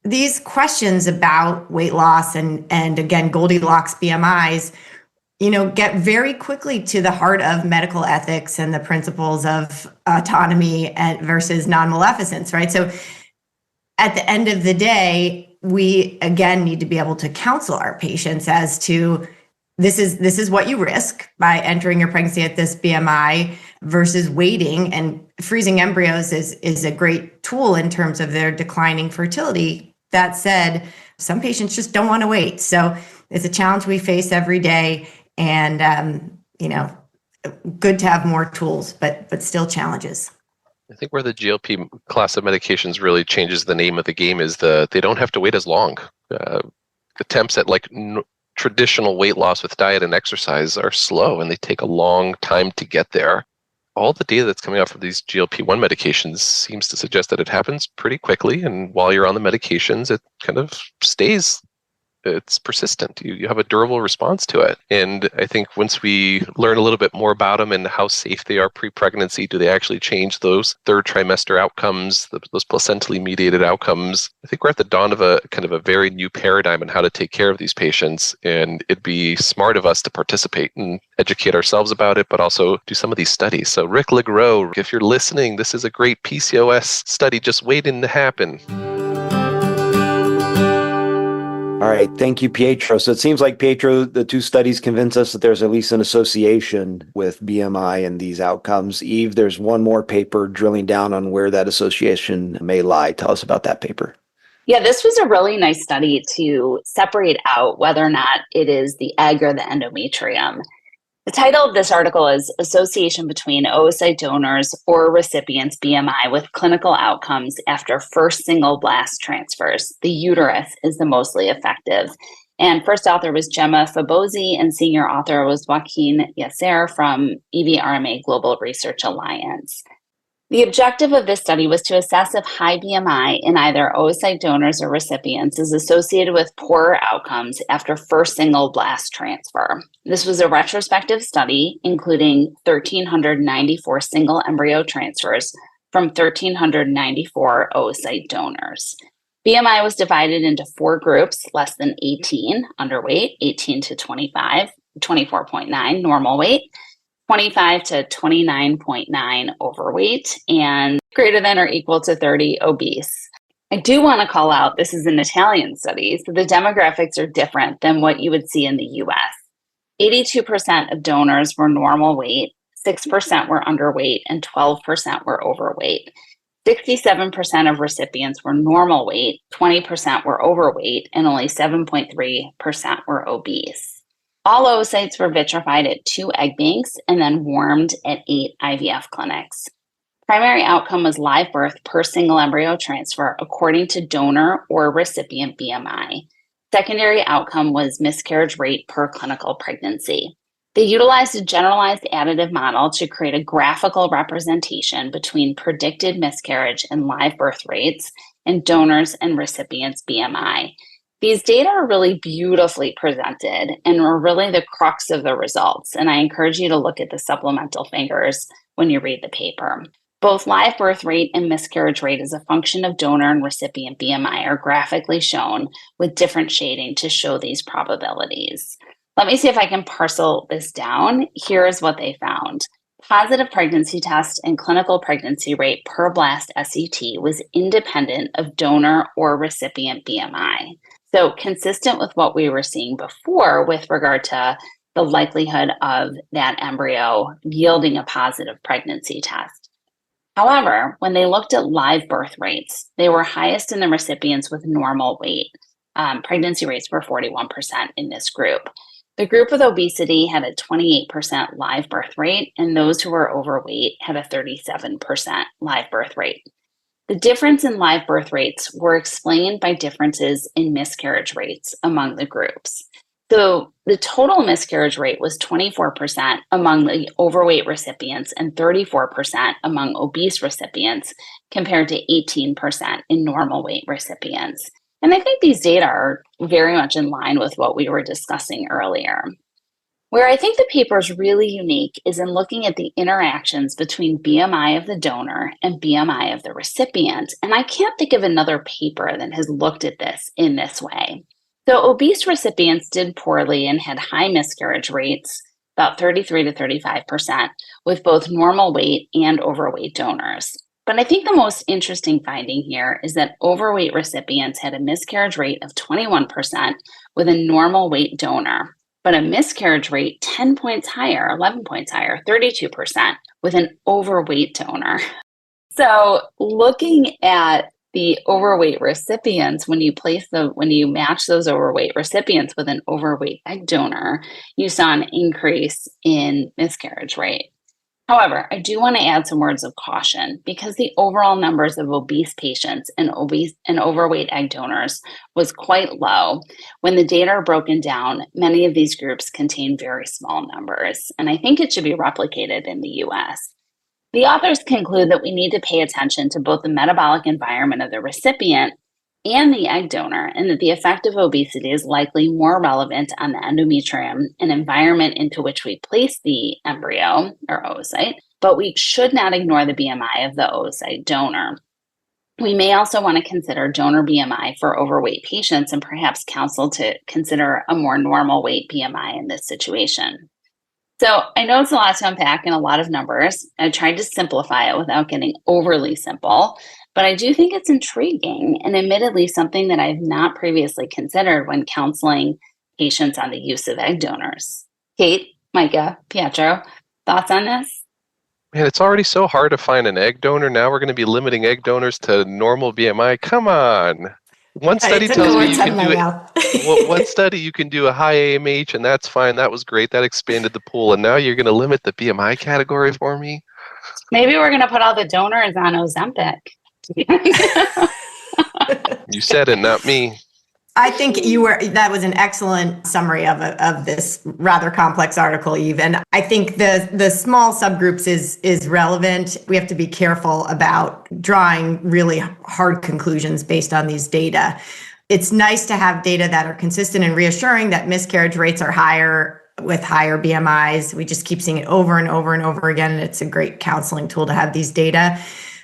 S3: these questions about weight loss and again, Goldilocks BMIs get very quickly to the heart of medical ethics and the principles of autonomy and versus non-maleficence, right? So at the end of the day, we again need to be able to counsel our patients as to this is what you risk by entering your pregnancy at this BMI versus waiting. And freezing embryos is a great tool in terms of their declining fertility. That said, some patients just don't want to wait. So it's a challenge we face every day, and good to have more tools, but still challenges.
S5: I think where the GLP class of medications really changes the name of the game is they don't have to wait as long. Attempts at traditional weight loss with diet and exercise are slow, and they take a long time to get there. All the data that's coming out from these GLP-1 medications seems to suggest that it happens pretty quickly, and while you're on the medications, it kind of stays. It's persistent. You have a durable response to it. And I think once we learn a little bit more about them and how safe they are pre-pregnancy, do they actually change those third trimester outcomes, those placentally mediated outcomes? I think we're at the dawn of a kind of a very new paradigm on how to take care of these patients. And it'd be smart of us to participate and educate ourselves about it, but also do some of these studies. So Rick Legros, if you're listening, this is a great PCOS study just waiting to happen.
S2: All right. Thank you, Pietro. So it seems like, Pietro, the two studies convince us that there's at least an association with BMI and these outcomes. Eve, there's one more paper drilling down on where that association may lie. Tell us about that paper.
S4: Yeah, this was a really nice study to separate out whether or not it is the egg or the endometrium. The title of this article is Association Between Oocyte Donors or Recipients' BMI with Clinical Outcomes After First Single Blast Transfers. The uterus is the mostly effective. And first author was Gemma Fabosi, and senior author was Joaquin Yacer from EVRMA Global Research Alliance. The objective of this study was to assess if high BMI in either oocyte donors or recipients is associated with poorer outcomes after first single blast transfer. This was a retrospective study including 1,394 single embryo transfers from 1,394 oocyte donors. BMI was divided into 4 groups: less than 18, underweight, 18 to 25, 24.9, normal weight, 25 to 29.9 overweight, and greater than or equal to 30 obese. I do want to call out this is an Italian study, so the demographics are different than what you would see in the US. 82% of donors were normal weight, 6% were underweight, and 12% were overweight. 67% of recipients were normal weight, 20% were overweight, and only 7.3% were obese. All oocytes were vitrified at 2 egg banks and then warmed at 8 IVF clinics. Primary outcome was live birth per single embryo transfer according to donor or recipient BMI. Secondary outcome was miscarriage rate per clinical pregnancy. They utilized a generalized additive model to create a graphical representation between predicted miscarriage and live birth rates and donors and recipients' BMI. These data are really beautifully presented and are really the crux of the results. And I encourage you to look at the supplemental figures when you read the paper. Both live birth rate and miscarriage rate as a function of donor and recipient BMI are graphically shown with different shading to show these probabilities. Let me see if I can parcel this down. Here is what they found. Positive pregnancy test and clinical pregnancy rate per blast SET was independent of donor or recipient BMI. So consistent with what we were seeing before with regard to the likelihood of that embryo yielding a positive pregnancy test. However, when they looked at live birth rates, they were highest in the recipients with normal weight. Pregnancy rates were 41% in this group. The group with obesity had a 28% live birth rate, and those who were overweight had a 37% live birth rate. The difference in live birth rates were explained by differences in miscarriage rates among the groups. So the total miscarriage rate was 24% among the overweight recipients and 34% among obese recipients, compared to 18% in normal weight recipients. And I think these data are very much in line with what we were discussing earlier. Where I think the paper is really unique is in looking at the interactions between BMI of the donor and BMI of the recipient. And I can't think of another paper that has looked at this in this way. So obese recipients did poorly and had high miscarriage rates, about 33 to 35%, with both normal weight and overweight donors. But I think the most interesting finding here is that overweight recipients had a miscarriage rate of 21% with a normal weight donor, but a miscarriage rate 10 points higher, 11 points higher, 32% with an overweight donor. So looking at the overweight recipients, when you match those overweight recipients with an overweight egg donor, you saw an increase in miscarriage rate. However, I do want to add some words of caution because the overall numbers of obese patients and overweight egg donors was quite low. When the data are broken down, many of these groups contain very small numbers, and I think it should be replicated in the US. The authors conclude that we need to pay attention to both the metabolic environment of the recipient and the egg donor, and that the effect of obesity is likely more relevant on the endometrium, an environment into which we place the embryo or oocyte, but we should not ignore the BMI of the oocyte donor. We may also want to consider donor BMI for overweight patients and perhaps counsel to consider a more normal weight BMI in this situation. So I know it's a lot to unpack and a lot of numbers. I tried to simplify it without getting overly simple, but I do think it's intriguing and admittedly something that I've not previously considered when counseling patients on the use of egg donors. Kate, Micah, Pietro, thoughts on this?
S5: Man, it's already so hard to find an egg donor. Now we're going to be limiting egg donors to normal BMI. Come on. One study tells me you can do it. One study you can do a high AMH, and that's fine. That was great. That expanded the pool, and now you're going to limit the BMI category for me.
S4: Maybe we're going to put all the donors on Ozempic.
S5: You said it, not me.
S3: I think that was an excellent summary of this rather complex article, Eve. And I think the small subgroups is relevant. We have to be careful about drawing really hard conclusions based on these data. It's nice to have data that are consistent and reassuring that miscarriage rates are higher with higher BMIs. We just keep seeing it over and over and over again. And it's a great counseling tool to have these data.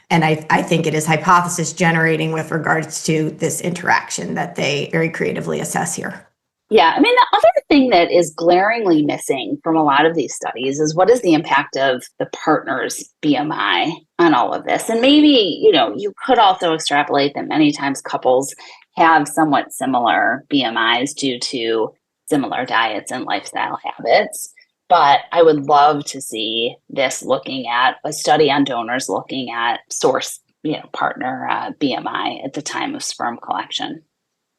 S3: And I think it is hypothesis generating with regards to this interaction that they very creatively assess here.
S4: Yeah, I mean, the other thing that is glaringly missing from a lot of these studies is what is the impact of the partner's BMI on all of this? And maybe, you could also extrapolate that many times couples have somewhat similar BMIs due to similar diets and lifestyle habits. But I would love to see this looking at a study on donors looking at source, partner BMI at the time of sperm collection.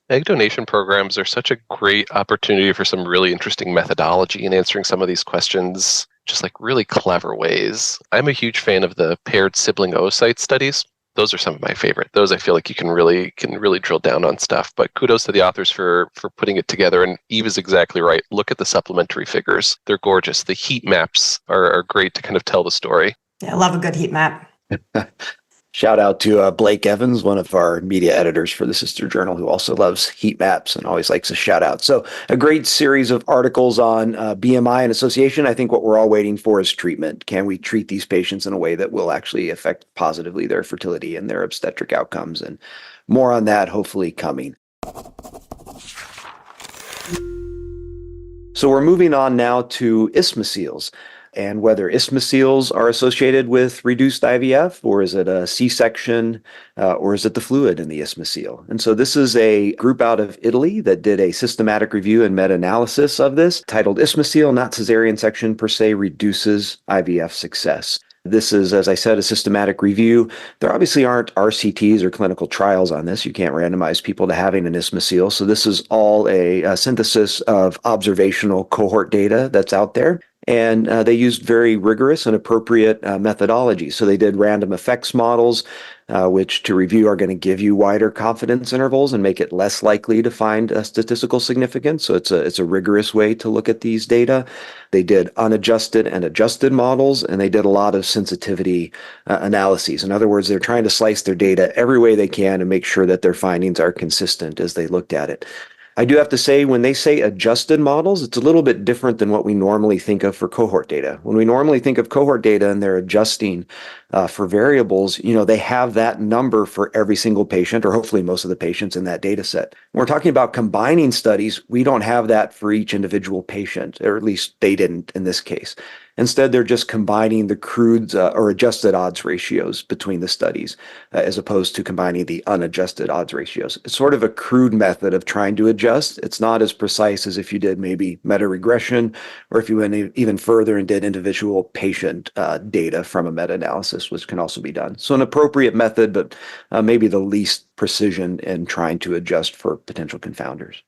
S5: Egg donation programs are such a great opportunity for some really interesting methodology in answering some of these questions, just like really clever ways. I'm a huge fan of the paired sibling oocyte studies. Those are some of my favorite. Those I feel like you can really drill down on stuff. But kudos to the authors for putting it together. And Eve is exactly right. Look at the supplementary figures. They're gorgeous. The heat maps are great to kind of tell the story.
S3: Yeah, I love a good heat map.
S2: Shout out to Blake Evans, one of our media editors for the sister journal, who also loves heat maps and always likes a shout out. So a great series of articles on BMI and association. I think what we're all waiting for is treatment. Can we treat these patients in a way that will actually affect positively their fertility and their obstetric outcomes? And more on that hopefully coming. So we're moving on now to isthmoceles, and whether isthmoceles are associated with reduced IVF, or is it a C-section, or is it the fluid in the isthmocele? And so this is a group out of Italy that did a systematic review and meta-analysis of this, titled "Isthmocele Not Caesarean Section Per Se Reduces IVF Success." This is, as I said, a systematic review. There obviously aren't RCTs or clinical trials on this. You can't randomize people to having an isthmocele. So this is all a synthesis of observational cohort data that's out there. And they used very rigorous and appropriate methodology. So they did random effects models, which to review are going to give you wider confidence intervals and make it less likely to find a statistical significance. So it's a rigorous way to look at these data. They did unadjusted and adjusted models, and they did a lot of sensitivity analyses. In other words, they're trying to slice their data every way they can and make sure that their findings are consistent as they looked at it. I do have to say, when they say adjusted models, it's a little bit different than what we normally think of for cohort data. When we normally think of cohort data and they're adjusting for variables, they have that number for every single patient, or hopefully most of the patients in that data set. When we're talking about combining studies, we don't have that for each individual patient, or at least they didn't in this case. Instead, they're just combining the crude or adjusted odds ratios between the studies, as opposed to combining the unadjusted odds ratios. It's sort of a crude method of trying to adjust. It's not as precise as if you did maybe meta-regression, or if you went even further and did individual patient data from a meta-analysis, which can also be done. So an appropriate method, but maybe the least precision in trying to adjust for potential confounders.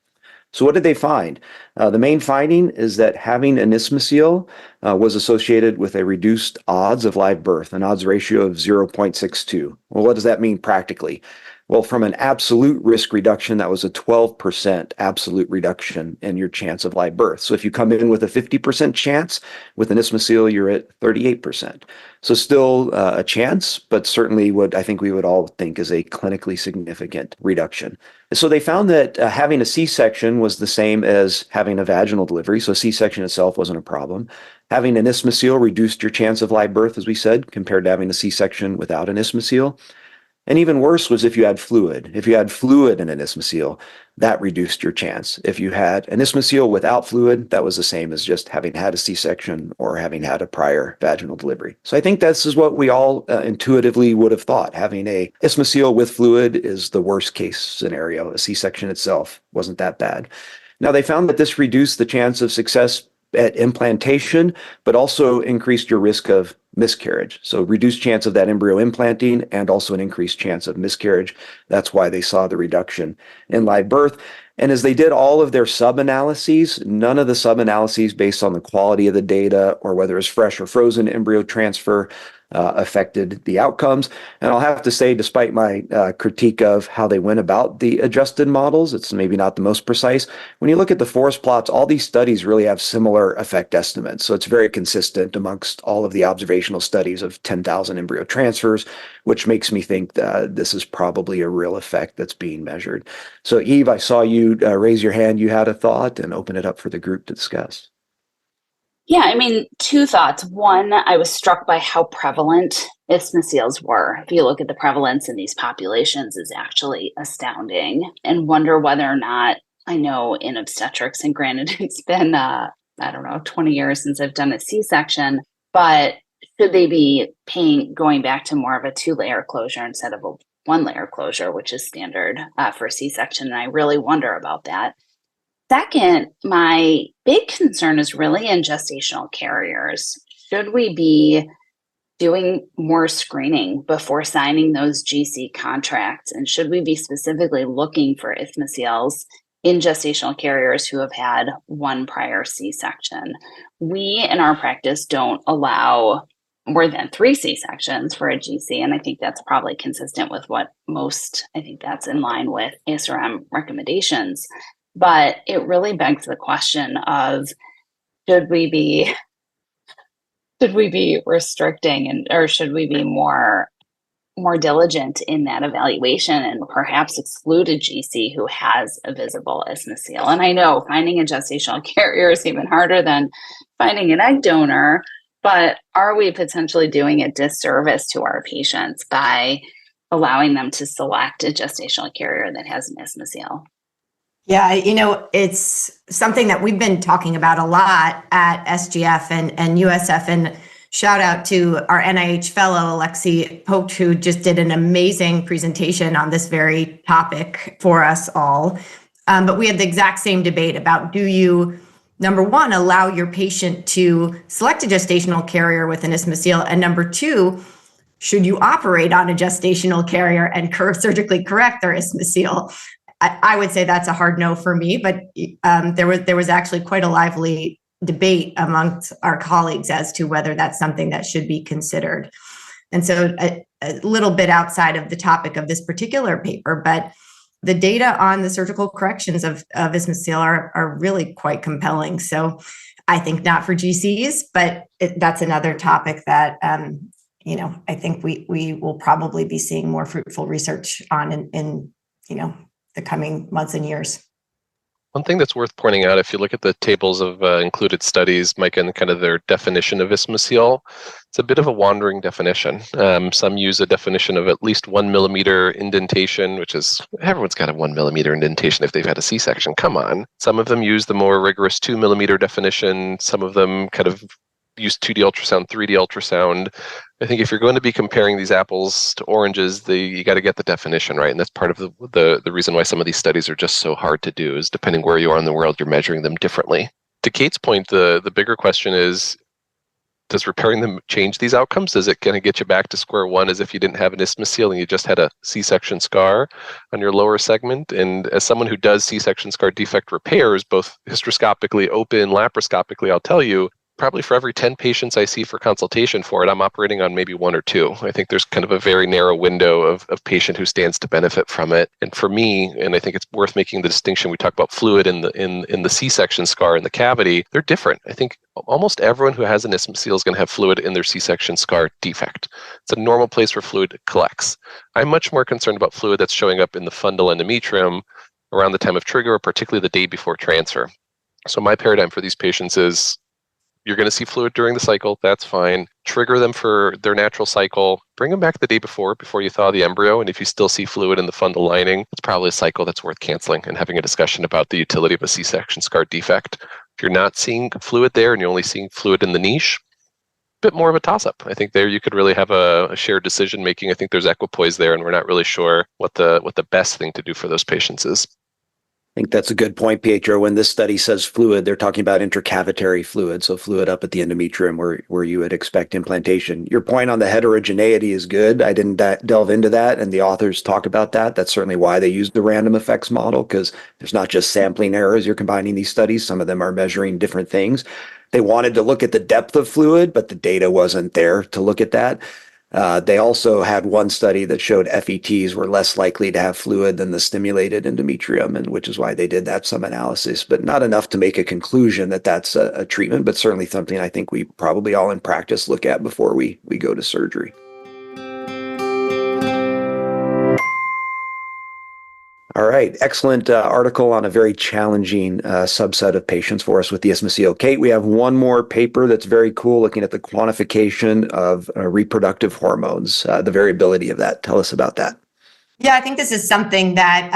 S2: So what did they find? The main finding is that having an isthmocele was associated with a reduced odds of live birth, an odds ratio of 0.62. Well, what does that mean practically? Well, from an absolute risk reduction, that was a 12% absolute reduction in your chance of live birth. So if you come in with a 50% chance, with an isthmocele, you're at 38%. So still a chance, but certainly what I think we would all think is a clinically significant reduction. So they found that having a C-section was the same as having a vaginal delivery. So C-section itself wasn't a problem. Having an isthmocele reduced your chance of live birth, as we said, compared to having a C-section without an isthmocele. And even worse was if you had fluid. If you had fluid in an isthmocele, that reduced your chance. If you had an isthmocele without fluid, that was the same as just having had a C-section or having had a prior vaginal delivery. So I think this is what we all intuitively would have thought. Having a isthmocele with fluid is the worst case scenario. A C-section itself wasn't that bad. Now, they found that this reduced the chance of success at implantation, but also increased your risk of miscarriage. So reduced chance of that embryo implanting and also an increased chance of miscarriage. That's why they saw the reduction in live birth. And as they did all of their sub-analyses, none of the sub-analyses based on the quality of the data or whether it's fresh or frozen embryo transfer affected the outcomes. And I'll have to say, despite my critique of how they went about the adjusted models, it's maybe not the most precise. When you look at the forest plots, all these studies really have similar effect estimates. So it's very consistent amongst all of the observational studies of 10,000 embryo transfers, which makes me think that this is probably a real effect that's being measured. So Eve, I saw you raise your hand. You had a thought, and open it up for the group to discuss.
S4: Yeah, I mean, two thoughts. One, I was struck by how prevalent isthmoceles were. If you look at the prevalence in these populations, is actually astounding, and wonder whether or not, I know in obstetrics, and granted it's been, 20 years since I've done a C-section, but should they be going back to more of a 2-layer closure instead of a 1-layer closure, which is standard for C-section? And I really wonder about that. Second, my big concern is really in gestational carriers. Should we be doing more screening before signing those GC contracts? And should we be specifically looking for isthmoceles in gestational carriers who have had one prior C-section? We, in our practice, don't allow more than 3 C-sections for a GC. And I think that's probably consistent with what I think that's in line with ASRM recommendations. But it really begs the question of, should we be restricting or should we be more diligent in that evaluation and perhaps exclude a GC who has a visible isthmocele? And I know finding a gestational carrier is even harder than finding an egg donor, but are we potentially doing a disservice to our patients by allowing them to select a gestational carrier that has an isthmocele?
S3: Yeah, it's something that we've been talking about a lot at SGF and USF, and shout out to our NIH fellow, Alexi Pocht, who just did an amazing presentation on this very topic for us all. But we had the exact same debate about, do you, number one, allow your patient to select a gestational carrier with an isthmocele, and number two, should you operate on a gestational carrier and surgically correct their isthmocele? I would say that's a hard no for me, but there was actually quite a lively debate amongst our colleagues as to whether that's something that should be considered. And so a little bit outside of the topic of this particular paper, but the data on the surgical corrections of isthmocele are really quite compelling. So I think not for GCs, but that's another topic that I think we will probably be seeing more fruitful research on in the coming months and years.
S5: One thing that's worth pointing out, if you look at the tables of included studies, Mike, and kind of their definition of isthomocele, it's a bit of a wandering definition. Some use a definition of at least 1 millimeter indentation, which is, everyone's got a 1 millimeter indentation if they've had a C-section. Come on. Some of them use the more rigorous 2 millimeter definition. Some of them kind of use 2D ultrasound, 3D ultrasound. I think if you're going to be comparing these apples to oranges, you got to get the definition right. And that's part of the reason why some of these studies are just so hard to do, is depending where you are in the world, you're measuring them differently. To Kate's point, the bigger question is, does repairing them change these outcomes? Does it kind of get you back to square one as if you didn't have an isthmocele and you just had a C-section scar on your lower segment? And as someone who does C-section scar defect repairs, both hysteroscopically, open, laparoscopically, I'll tell you, probably for every 10 patients I see for consultation for it, I'm operating on maybe 1 or 2. I think there's kind of a very narrow window of patient who stands to benefit from it. And for me, and I think it's worth making the distinction, we talk about fluid in the C-section scar in the cavity, they're different. I think almost everyone who has an isthmocele is going to have fluid in their C-section scar defect. It's a normal place where fluid collects. I'm much more concerned about fluid that's showing up in the fundal endometrium around the time of trigger, or particularly the day before transfer. So my paradigm for these patients is, you're going to see fluid during the cycle, that's fine. Trigger them for their natural cycle. Bring them back the day before you thaw the embryo. And if you still see fluid in the fundal lining, it's probably a cycle that's worth canceling and having a discussion about the utility of a C-section scar defect. If you're not seeing fluid there and you're only seeing fluid in the niche, a bit more of a toss-up. I think there you could really have a shared decision making. I think there's equipoise there, and we're not really sure what the best thing to do for those patients is.
S2: I think that's a good point, Pietro. When this study says fluid, they're talking about intercavitary fluid, so fluid up at the endometrium where you would expect implantation. Your point on the heterogeneity is good. I didn't delve into that, and the authors talk about that. That's certainly why they used the random effects model, because there's not just sampling errors. You're combining these studies. Some of them are measuring different things. They wanted to look at the depth of fluid, but the data wasn't there to look at that. They also had one study that showed FETs were less likely to have fluid than the stimulated endometrium, and which is why they did that sub-analysis, but not enough to make a conclusion that that's a treatment, but certainly something I think we probably all in practice look at before we go to surgery. All right. Excellent article on a very challenging subset of patients for us with the isthmocele. Kate, we have one more paper that's very cool, looking at the quantification of reproductive hormones, the variability of that. Tell us about that.
S3: Yeah, I think this is something that,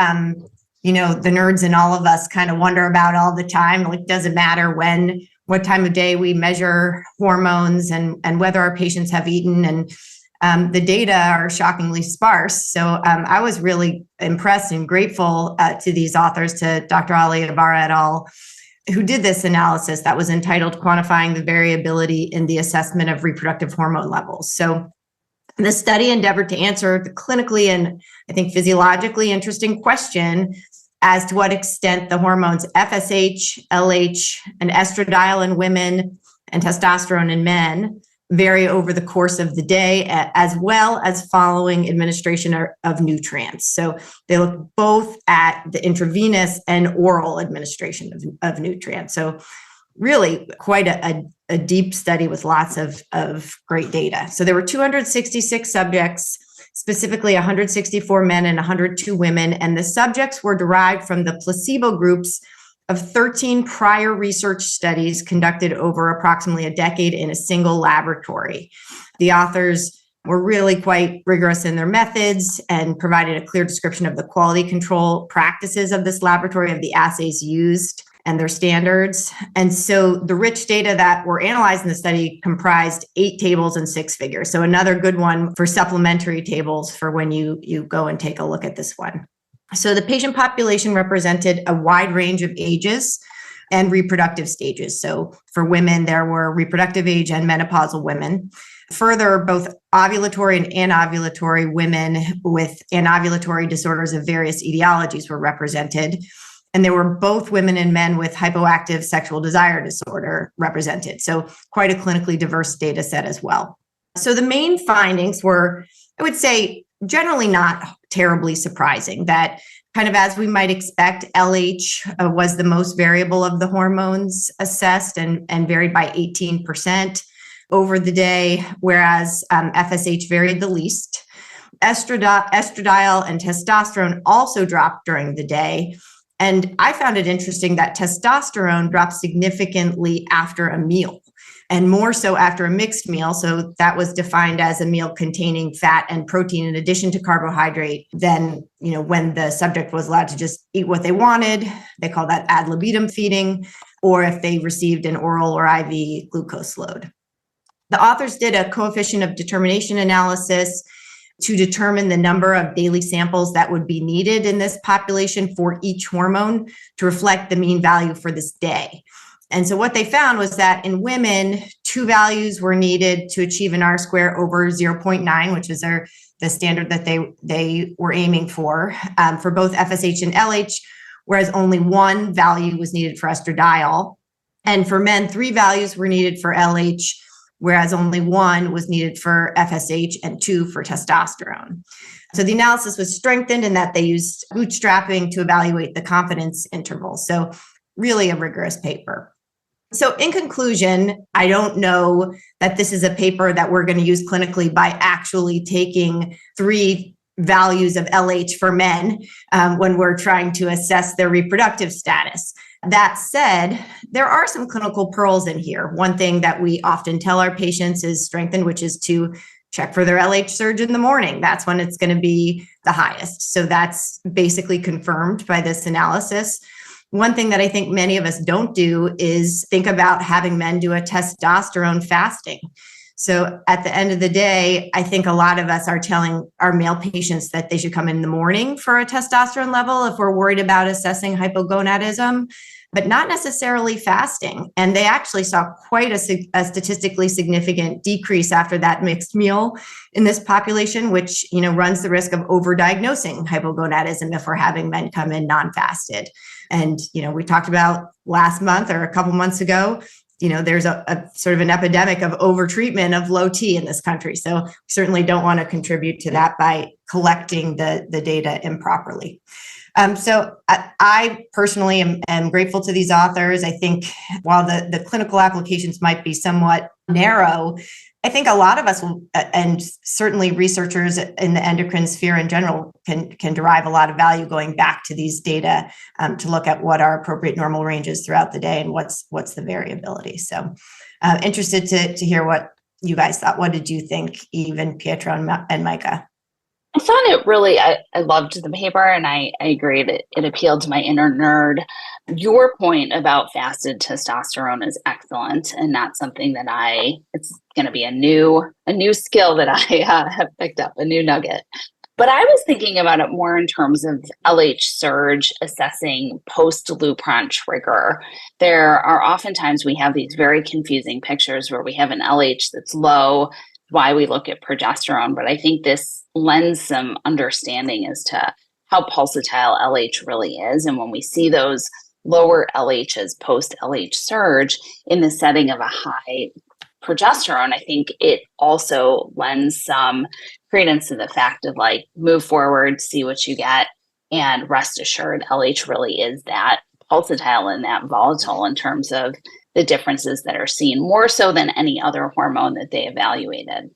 S3: the nerds and all of us kind of wonder about all the time. Like, does it matter what time of day we measure hormones and whether our patients have eaten? And the data are shockingly sparse. So I was really impressed and grateful to these authors, to Dr. Ali Ibarra et al., who did this analysis that was entitled Quantifying the Variability in the Assessment of Reproductive Hormone Levels. So the study endeavored to answer the clinically and I think physiologically interesting question as to what extent the hormones FSH, LH, and estradiol in women and testosterone in men vary over the course of the day, as well as following administration of nutrients. So they look both at the intravenous and oral administration of nutrients. So really quite a deep study with lots of great data. So there were 266 subjects, specifically 164 men and 102 women, and the subjects were derived from the placebo groups of 13 prior research studies conducted over approximately a decade in a single laboratory. The authors were really quite rigorous in their methods and provided a clear description of the quality control practices of this laboratory, of the assays used and their standards. And so the rich data that were analyzed in the study comprised 8 tables and 6 figures. So another good one for supplementary tables for when you go and take a look at this one. So the patient population represented a wide range of ages and reproductive stages. So for women, there were reproductive age and menopausal women. Further, both ovulatory and anovulatory women with anovulatory disorders of various etiologies were represented. And there were both women and men with hypoactive sexual desire disorder represented. So quite a clinically diverse data set as well. So the main findings were, I would say, generally not terribly surprising, that kind of as we might expect, LH was the most variable of the hormones assessed and varied by 18% over the day, whereas FSH varied the least. Estradiol and testosterone also dropped during the day, And I found it interesting that testosterone dropped significantly after a meal, and more so after a mixed meal. So that was defined as a meal containing fat and protein in addition to carbohydrate. Then, when the subject was allowed to just eat what they wanted, they call that ad libitum feeding, or if they received an oral or IV glucose load. The authors did a coefficient of determination analysis to determine the number of daily samples that would be needed in this population for each hormone to reflect the mean value for this day. And so what they found was that in women, 2 values were needed to achieve an R square over 0.9, which is the standard that they were aiming for both FSH and LH, whereas only 1 value was needed for estradiol. And for men, 3 values were needed for LH, whereas only 1 was needed for FSH and 2 for testosterone. So the analysis was strengthened in that they used bootstrapping to evaluate the confidence interval. So really a rigorous paper. So in conclusion, I don't know that this is a paper that we're going to use clinically by actually taking 3 values of LH for men when we're trying to assess their reproductive status. That said, there are some clinical pearls in here. One thing that we often tell our patients is strengthened, which is to check for their LH surge in the morning. That's when it's going to be the highest. So that's basically confirmed by this analysis. One thing that I think many of us don't do is think about having men do a testosterone fasting. So at the end of the day, I think a lot of us are telling our male patients that they should come in the morning for a testosterone level if we're worried about assessing hypogonadism, but not necessarily fasting. And they actually saw quite a statistically significant decrease after that mixed meal in this population, which runs the risk of overdiagnosing hypogonadism if we're having men come in non-fasted. And we talked about last month or a couple months ago, there's a sort of an epidemic of overtreatment of low T in this country. So we certainly don't want to contribute to that by collecting the data improperly. So I personally am grateful to these authors. I think while the clinical applications might be somewhat narrow, I think a lot of us will, and certainly researchers in the endocrine sphere in general, can derive a lot of value going back to these data to look at what are appropriate normal ranges throughout the day and what's the variability. So interested to hear what you guys thought. What did you think, Eve and Pietro and Micah?
S4: I found it really, I loved the paper, and I agree that it appealed to my inner nerd. Your point about fasted testosterone is excellent, and not something that it's going to be a new skill that I have picked up, a new nugget. But I was thinking about it more in terms of LH surge assessing post-Lupron trigger. There are oftentimes we have these very confusing pictures where we have an LH that's low, why we look at progesterone, but I think this lends some understanding as to how pulsatile LH really is. And when we see those lower LHs post LH surge in the setting of a high progesterone, I think it also lends some credence to the fact of move forward, see what you get, and rest assured LH really is that pulsatile and that volatile in terms of the differences that are seen, more so than any other hormone that they evaluated.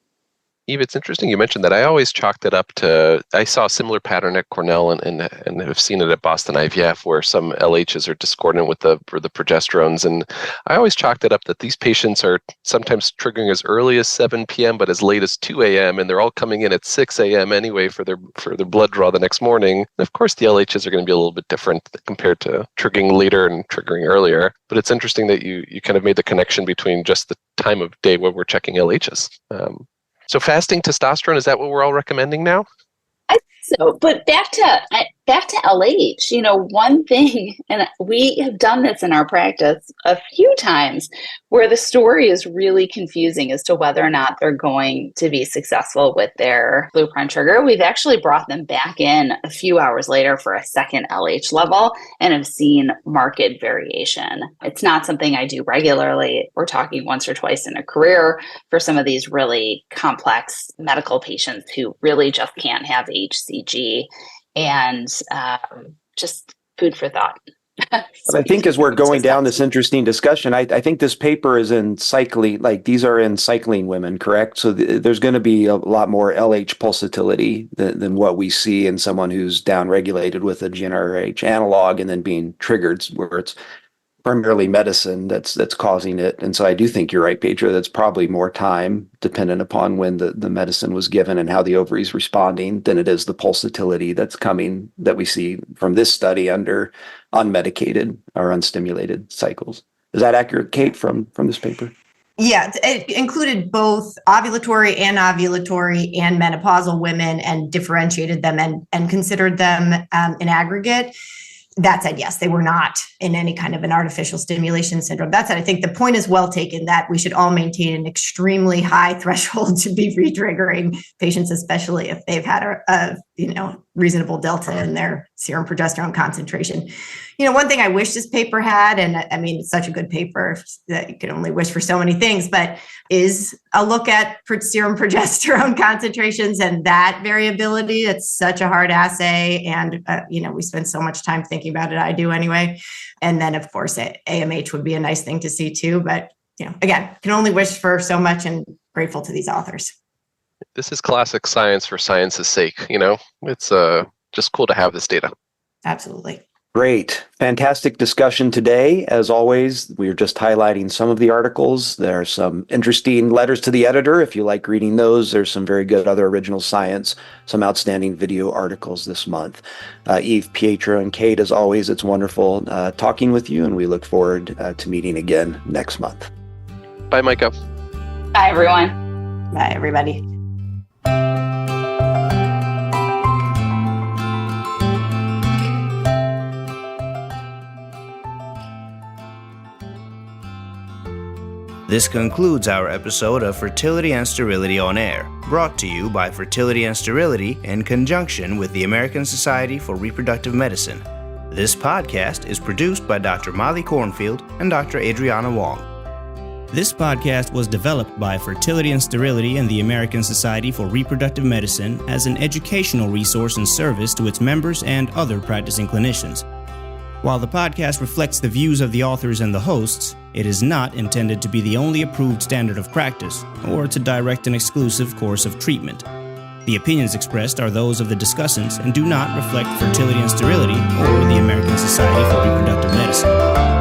S5: Eve, it's interesting you mentioned that. I always chalked it up to, I saw a similar pattern at Cornell and have seen it at Boston IVF where some LHs are discordant with the progesterones. And I always chalked it up that these patients are sometimes triggering as early as 7 p.m., but as late as 2 a.m. And they're all coming in at 6 a.m. anyway for their blood draw the next morning. And of course, the LHs are going to be a little bit different compared to triggering later and triggering earlier. But it's interesting that you kind of made the connection between just the time of day where we're checking LHs. So fasting testosterone, is that what we're all recommending now?
S4: I think so, but back to LH, one thing, and we have done this in our practice a few times, where the story is really confusing as to whether or not they're going to be successful with their Lupron trigger. We've actually brought them back in a few hours later for a second LH level and have seen marked variation. It's not something I do regularly. We're talking once or twice in a career for some of these really complex medical patients who really just can't have HCG, and just food for thought.
S2: But I think as we're going down this interesting discussion, I think this paper is in cycling, like these are in cycling women, correct? So there's going to be a lot more LH pulsatility than what we see in someone who's downregulated with a GnRH analog and then being triggered, where it's primarily medicine that's causing it. And so I do think you're right, Pedro. That's probably more time dependent upon when the medicine was given and how the ovary is responding than it is the pulsatility that's coming that we see from this study under unmedicated or unstimulated cycles. Is that accurate, Kate, from this paper?
S3: Yeah, it included both ovulatory and non-ovulatory and menopausal women and differentiated them and considered them in aggregate. That said, yes, they were not in any kind of an artificial stimulation syndrome. That said, I think the point is well taken that we should all maintain an extremely high threshold to be re-triggering patients, especially if they've had a reasonable delta in their serum progesterone concentration. One thing I wish this paper had, and I mean, it's such a good paper that you can only wish for so many things, but is a look at serum progesterone concentrations and that variability. It's such a hard assay. And, we spend so much time thinking about it. I do anyway. And then, of course, AMH would be a nice thing to see too. But, again, can only wish for so much and grateful to these authors.
S5: This is classic science for science's sake. It's just cool to have this data.
S3: Absolutely.
S2: Great. Fantastic discussion today. As always, we are just highlighting some of the articles. There are some interesting letters to the editor. If you like reading those, there's some very good other original science, some outstanding video articles this month. Eve, Pietro, and Kate, as always, it's wonderful talking with you, and we look forward to meeting again next month.
S5: Bye, Micah.
S4: Bye, everyone.
S3: Bye, everybody.
S1: This concludes our episode of Fertility and Sterility on Air, brought to you by Fertility and Sterility in conjunction with the American Society for Reproductive Medicine. This podcast is produced by Dr. Molly Cornfield and Dr. Adriana Wong. This podcast was developed by Fertility and Sterility and the American Society for Reproductive Medicine as an educational resource and service to its members and other practicing clinicians. While the podcast reflects the views of the authors and the hosts, it is not intended to be the only approved standard of practice or to direct an exclusive course of treatment. The opinions expressed are those of the discussants and do not reflect Fertility and Sterility or the American Society for Reproductive Medicine.